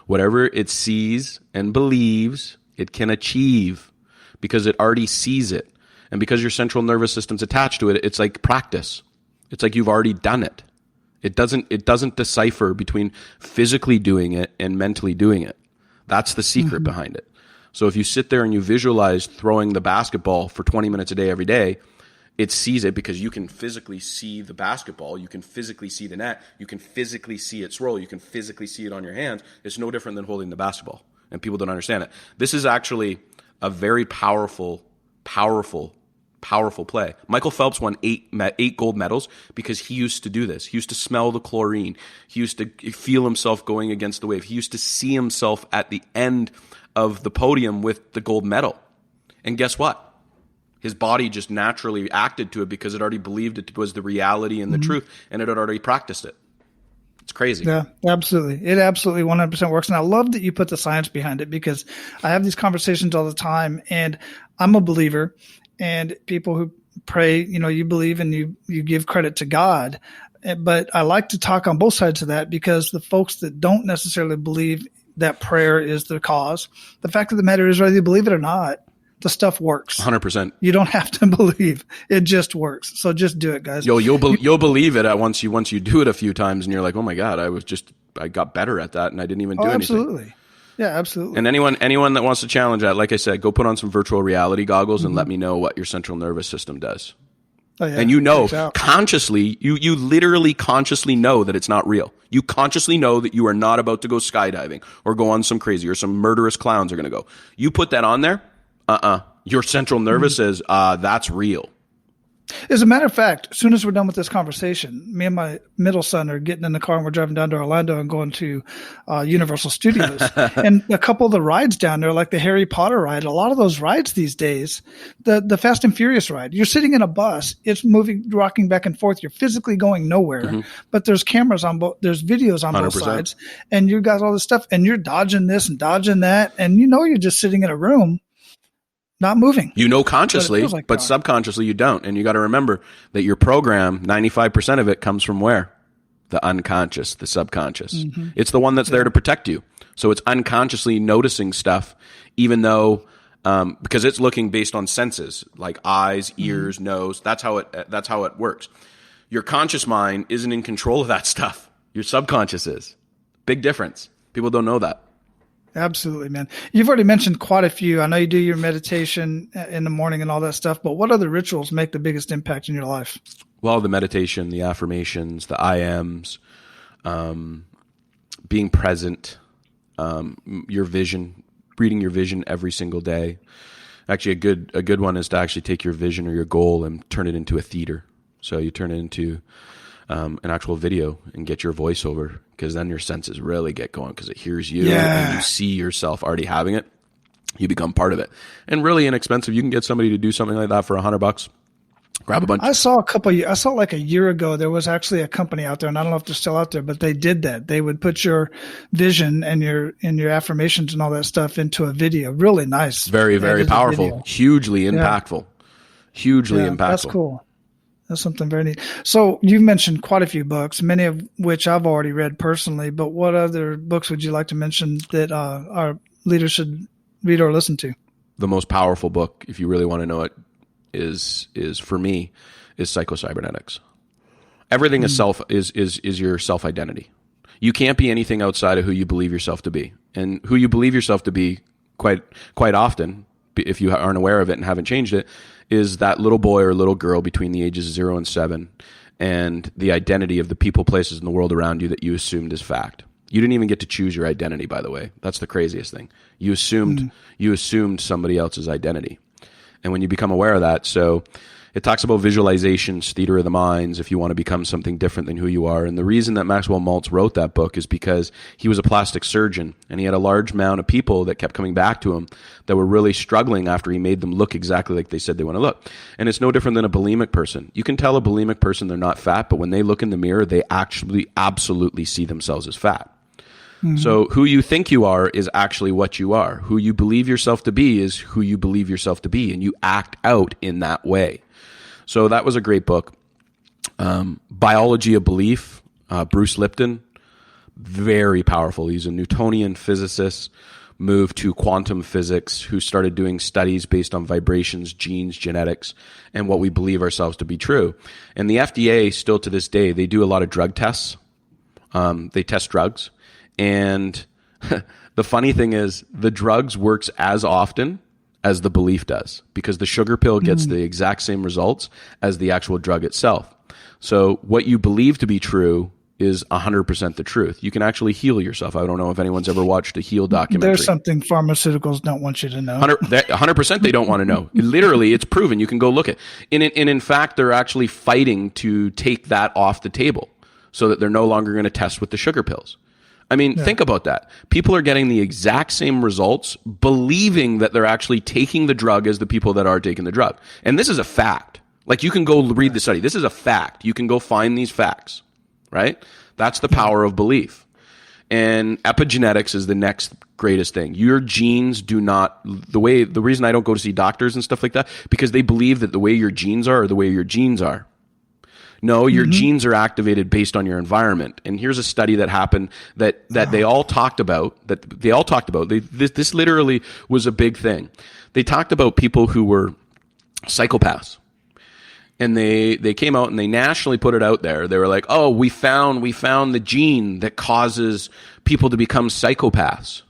Whatever it sees and believes, it can achieve because it already sees it. And because your central nervous system's attached to it, it's like practice. It's like you've already done it. It doesn't decipher between physically doing it and mentally doing it. That's the secret behind it. So if you sit there and you visualize throwing the basketball for 20 minutes a day every day, it sees it because you can physically see the basketball. You can physically see the net. You can physically see it swirl. You can physically see it on your hands. It's no different than holding the basketball. And people don't understand it. This is actually a very powerful play. Michael Phelps won 8 gold medals because he used to do this. He used to smell the chlorine. He used to feel himself going against the wave. He used to see himself at the end of the podium with the gold medal. And guess what? His body just naturally acted to it because it already believed it was the reality and the truth, and it had already practiced it. It's crazy. Yeah, absolutely. It absolutely 100% works. And I love that you put the science behind it because I have these conversations all the time, and I'm a believer, and people who pray, you believe and you give credit to God. But I like to talk on both sides of that because the folks that don't necessarily believe that prayer is the cause, the fact of the matter is, whether you believe it or not, the stuff works. 100%. You don't have to believe. It just works. So just do it, guys. You'll believe it once you do it a few times, and you're like, oh my God, I got better at that, and I didn't even do anything. Absolutely. Yeah, absolutely. And anyone that wants to challenge that, like I said, go put on some virtual reality goggles and let me know what your central nervous system does. Oh, yeah. And consciously, you literally consciously know that it's not real. You consciously know that you are not about to go skydiving or go on some crazy or some murderous clowns are going to go. You put that on there, your central nervous says, that's real. As a matter of fact, as soon as we're done with this conversation, me and my middle son are getting in the car and we're driving down to Orlando and going to Universal Studios. And a couple of the rides down there, like the Harry Potter ride, a lot of those rides these days, the Fast and Furious ride, you're sitting in a bus, it's moving, rocking back and forth. You're physically going nowhere, but there's cameras on both, there's videos on 100%. Both sides, and you got all this stuff, and you're dodging this and dodging that, and you're just sitting in a room. Not moving. Consciously, but subconsciously you don't. And you got to remember that your program, 95% of it comes from where? The unconscious, the subconscious. It's the one that's there to protect you. So it's unconsciously noticing stuff, even though because it's looking based on senses, like eyes, ears, nose. That's how it works. Your conscious mind isn't in control of that stuff. Your subconscious is. Big difference. People don't know that. Absolutely, man. You've already mentioned quite a few. I know you do your meditation in the morning and all that stuff, but what other rituals make the biggest impact in your life? Well, the meditation, the affirmations, the I ams, being present, your vision, reading your vision every single day. Actually, a good one is to actually take your vision or your goal and turn it into a theater. So you turn it into an actual video and get your voiceover, because then your senses really get going because it hears you and you see yourself already having it. You become part of it. And really inexpensive. You can get somebody to do something like that for $100. Grab a bunch. I saw like a year ago, there was actually a company out there, and I don't know if they're still out there, but they did that. They would put your vision and your affirmations and all that stuff into a video. Really nice. Very, very powerful. Hugely impactful. Hugely impactful. That's cool. That's something very neat. So you've mentioned quite a few books, many of which I've already read personally, but what other books would you like to mention that our leaders should read or listen to? The most powerful book, if you really want to know it, is for me, is Psycho-Cybernetics. Everything is your self-identity. You can't be anything outside of who you believe yourself to be. And who you believe yourself to be quite often, if you aren't aware of it and haven't changed it, is that little boy or little girl between the ages of 0 and 7, and the identity of the people, places in the world around you that you assumed is fact. You didn't even get to choose your identity, by the way. That's the craziest thing. You assumed somebody else's identity. And when you become aware of that, so it talks about visualizations, theater of the minds, if you want to become something different than who you are. And the reason that Maxwell Maltz wrote that book is because he was a plastic surgeon, and he had a large amount of people that kept coming back to him that were really struggling after he made them look exactly like they said they want to look. And it's no different than a bulimic person. You can tell a bulimic person they're not fat, but when they look in the mirror, they actually absolutely see themselves as fat. So who you think you are is actually what you are. Who you believe yourself to be is who you believe yourself to be, and you act out in that way. So that was a great book. Biology of Belief, Bruce Lipton, very powerful. He's a Newtonian physicist, moved to quantum physics, who started doing studies based on vibrations, genes, genetics, and what we believe ourselves to be true. And the FDA, still to this day, they do a lot of drug tests. They test drugs. And the funny thing is, the drugs works as often as the belief does, because the sugar pill gets the exact same results as the actual drug itself. So what you believe to be true is 100% the truth. You can actually heal yourself. I don't know if anyone's ever watched a heal documentary. There's something pharmaceuticals don't want you to know. 100% they don't want to know. Literally, it's proven. You can go look at it. And in fact, they're actually fighting to take that off the table so that they're no longer going to test with the sugar pills. I mean, think about that. People are getting the exact same results, believing that they're actually taking the drug as the people that are taking the drug. And this is a fact. Like, you can go read the study. This is a fact. You can go find these facts, right? That's the power of belief. And epigenetics is the next greatest thing. Your genes do not, the reason I don't go to see doctors and stuff like that, because they believe that the way your genes are the way your genes are. No, your genes are activated based on your environment. And here's a study that happened that they all talked about. This literally was a big thing. They talked about people who were psychopaths. And they came out and they nationally put it out there. They were like, "Oh, we found the gene that causes people to become psychopaths.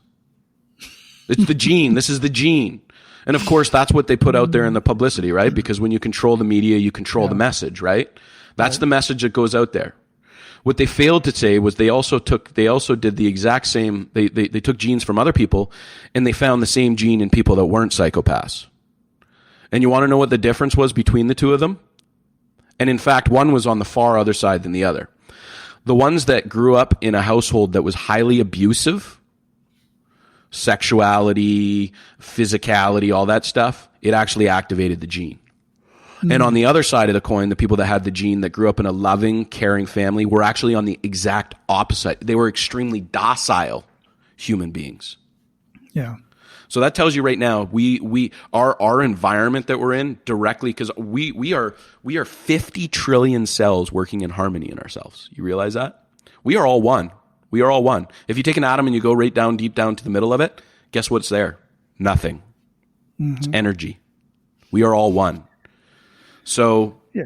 It's the gene. This is the gene." And of course, that's what they put out there in the publicity, right? Because when you control the media, you control the message, right? That's the message that goes out there. What they failed to say was they also did the exact same. They took genes from other people, and they found the same gene in people that weren't psychopaths. And you want to know what the difference was between the two of them? And in fact, one was on the far other side than the other. The ones that grew up in a household that was highly abusive, sexuality, physicality, all that stuff, it actually activated the gene. And on the other side of the coin, the people that had the gene that grew up in a loving, caring family were actually on the exact opposite. They were extremely docile human beings. Yeah. So that tells you right now, our environment that we're in directly, because we are 50 trillion cells working in harmony in ourselves. You realize that? We are all one. We are all one. If you take an atom and you go right down, deep down to the middle of it, guess what's there? Nothing. It's energy. We are all one. So Yeah.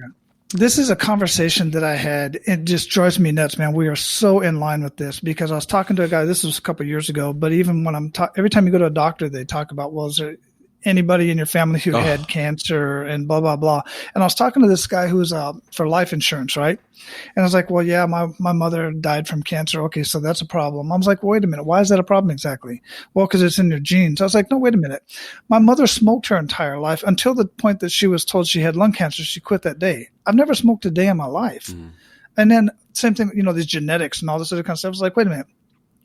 This is a conversation that I had. It just drives me nuts, man. We are so in line with this because I was talking to a guy, this was a couple of years ago, but even when every time you go to a doctor, they talk about, well, is there anybody in your family who had cancer and blah, blah, blah. And I was talking to this guy who was for life insurance, right? And I was like, well, yeah, my mother died from cancer. Okay, so that's a problem. I was like, wait a minute. Why is that a problem exactly? Well, because it's in your genes. I was like, no, wait a minute. My mother smoked her entire life until the point that she was told she had lung cancer. She quit that day. I've never smoked a day in my life. And then same thing, these genetics and all this other kind of stuff. I was like, wait a minute.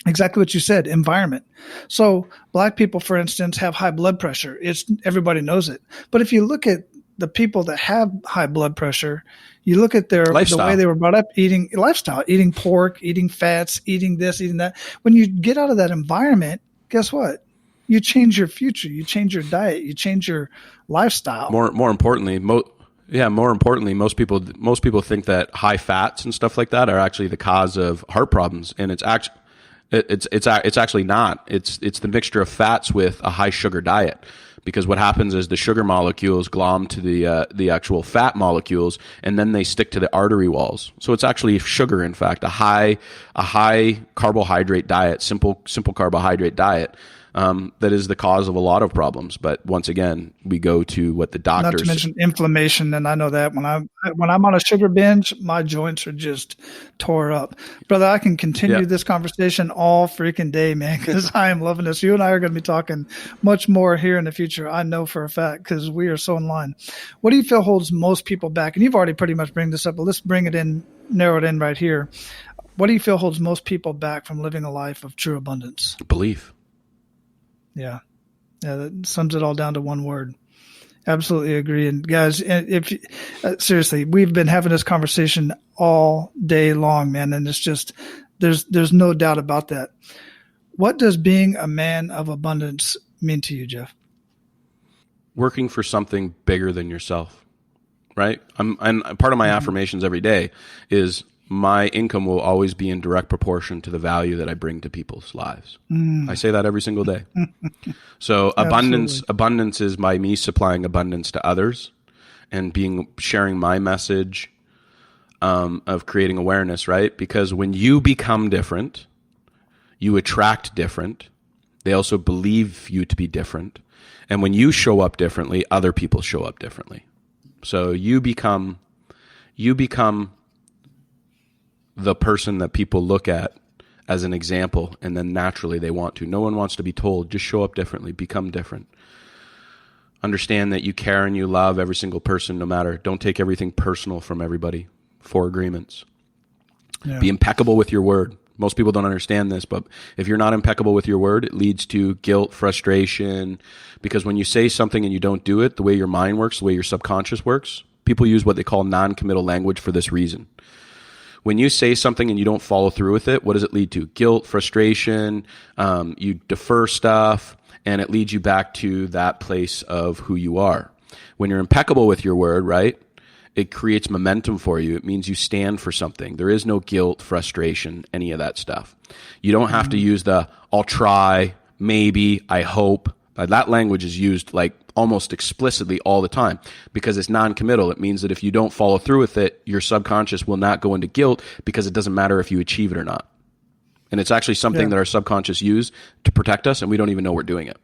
Exactly what you said, environment. So black people, for instance, have high blood pressure. Everybody knows it. But if you look at the people that have high blood pressure, you look at the way they were brought up, eating pork, eating fats, eating this, eating that. When you get out of that environment, guess what? You change your future. You change your diet. You change your lifestyle. More importantly, most people think that high fats and stuff like that are actually the cause of heart problems, and it's actually not. It's the mixture of fats with a high sugar diet. Because what happens is the sugar molecules glom to the actual fat molecules, and then they stick to the artery walls. So it's actually sugar, in fact, a high carbohydrate diet, simple carbohydrate diet. That is the cause of a lot of problems. But once again, we go to what the doctors. Not to mention inflammation, and I know that when I'm on a sugar binge, my joints are just tore up. Brother, I can continue this conversation all freaking day, man, because I am loving this. You and I are going to be talking much more here in the future. I know for a fact because we are so in line. What do you feel holds most people back? And you've already pretty much bring this up, but let's bring it in, narrow it in right here. What do you feel holds most people back from living a life of true abundance? Belief. Yeah, that sums it all down to one word. Absolutely agree. And guys, if seriously, we've been having this conversation all day long, man, and it's just there's no doubt about that. What does being a man of abundance mean to you, Geoff? Working for something bigger than yourself, right? And part of my affirmations every day is my income will always be in direct proportion to the value that I bring to people's lives. I say that every single day. So abundance is by me supplying abundance to others and sharing my message of creating awareness, right? Because when you become different, you attract different. They also believe you to be different. And when you show up differently, other people show up differently. So you become the person that people look at as an example, and then naturally they want to. No one wants to be told, just show up differently, become different. Understand that you care and you love every single person, no matter. Don't take everything personal from everybody. 4 agreements. Yeah. Be impeccable with your word. Most people don't understand this, but if you're not impeccable with your word, it leads to guilt, frustration, because when you say something and you don't do it, the way your mind works, the way your subconscious works, people use what they call non-committal language for this reason. When you say something and you don't follow through with it, what does it lead to? Guilt, frustration, you defer stuff, and it leads you back to that place of who you are. When you're impeccable with your word, right, it creates momentum for you. It means you stand for something. There is no guilt, frustration, any of that stuff. You don't have to use the, I'll try, maybe, I hope. That language is used like almost explicitly all the time because it's non-committal. It means that if you don't follow through with it, your subconscious will not go into guilt because it doesn't matter if you achieve it or not. And it's actually something that our subconscious use to protect us, and we don't even know we're doing it.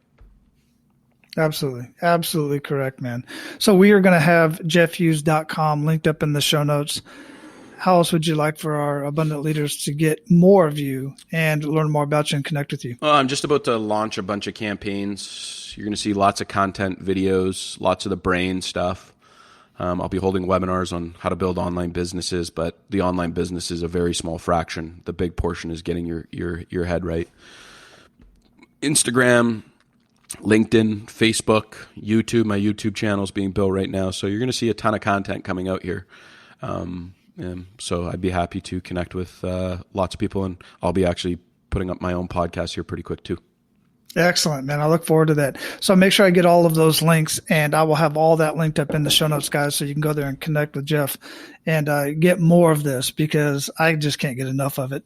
Absolutely. Absolutely correct, man. So we are going to have geoffhughes.com linked up in the show notes. How else would you like for our abundant leaders to get more of you and learn more about you and connect with you? I'm just about to launch a bunch of campaigns. You're going to see lots of content videos, lots of the brain stuff. I'll be holding webinars on how to build online businesses, but the online business is a very small fraction. The big portion is getting your head right. Instagram, LinkedIn, Facebook, YouTube. My YouTube channel is being built right now. So you're going to see a ton of content coming out here. And so I'd be happy to connect with lots of people, and I'll be actually putting up my own podcast here pretty quick too. Excellent, man. I look forward to that. So make sure I get all of those links, and I will have all that linked up in the show notes, guys, so you can go there and connect with Geoff and get more of this because I just can't get enough of it.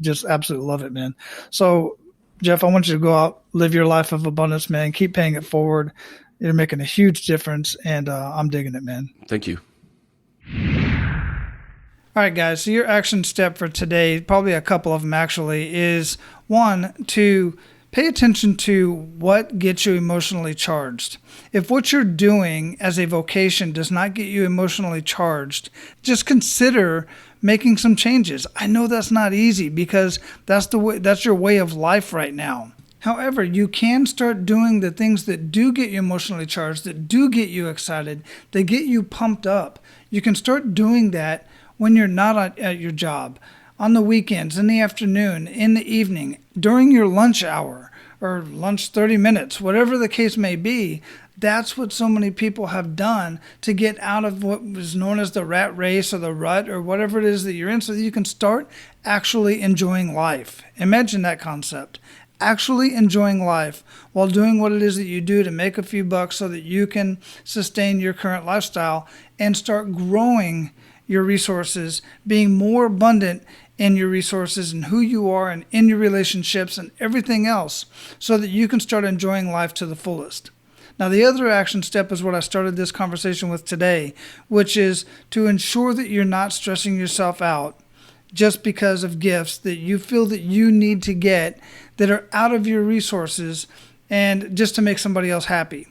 Just absolutely love it, man. So Geoff, I want you to go out, live your life of abundance, man. Keep paying it forward. You're making a huge difference, and I'm digging it, man. Thank you. All right, guys. So your action step for today, probably a couple of them actually, is one, to pay attention to what gets you emotionally charged. If what you're doing as a vocation does not get you emotionally charged, just consider making some changes. I know that's not easy because that's your way of life right now. However, you can start doing the things that do get you emotionally charged, that do get you excited, that get you pumped up. You can start doing that when you're not at your job, on the weekends, in the afternoon, in the evening, during your lunch hour or lunch 30 minutes, whatever the case may be. That's what so many people have done to get out of what was known as the rat race or the rut or whatever it is that you're in, so that you can start actually enjoying life. Imagine that concept. Actually enjoying life while doing what it is that you do to make a few bucks so that you can sustain your current lifestyle and start growing your resources, being more abundant in your resources and who you are and in your relationships and everything else, so that you can start enjoying life to the fullest. Now, the other action step is what I started this conversation with today, which is to ensure that you're not stressing yourself out just because of gifts that you feel that you need to get that are out of your resources and just to make somebody else happy.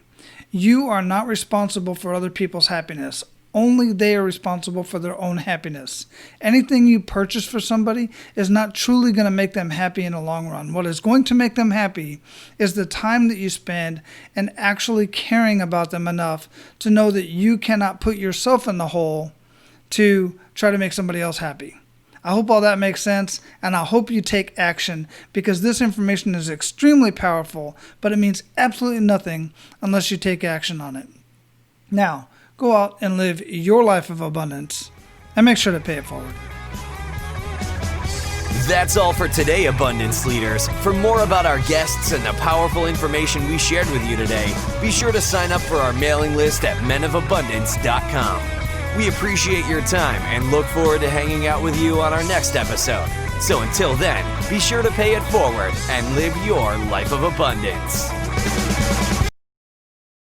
You are not responsible for other people's happiness. Only they are responsible for their own happiness. Anything you purchase for somebody is not truly going to make them happy in the long run. What is going to make them happy is the time that you spend and actually caring about them enough to know that you cannot put yourself in the hole to try to make somebody else happy. I hope all that makes sense, and I hope you take action, because this information is extremely powerful, but it means absolutely nothing unless you take action on it. Now, go out and live your life of abundance, and make sure to pay it forward. That's all for today, Abundance Leaders. For more about our guests and the powerful information we shared with you today, be sure to sign up for our mailing list at menofabundance.com. We appreciate your time and look forward to hanging out with you on our next episode. So until then, be sure to pay it forward and live your life of abundance.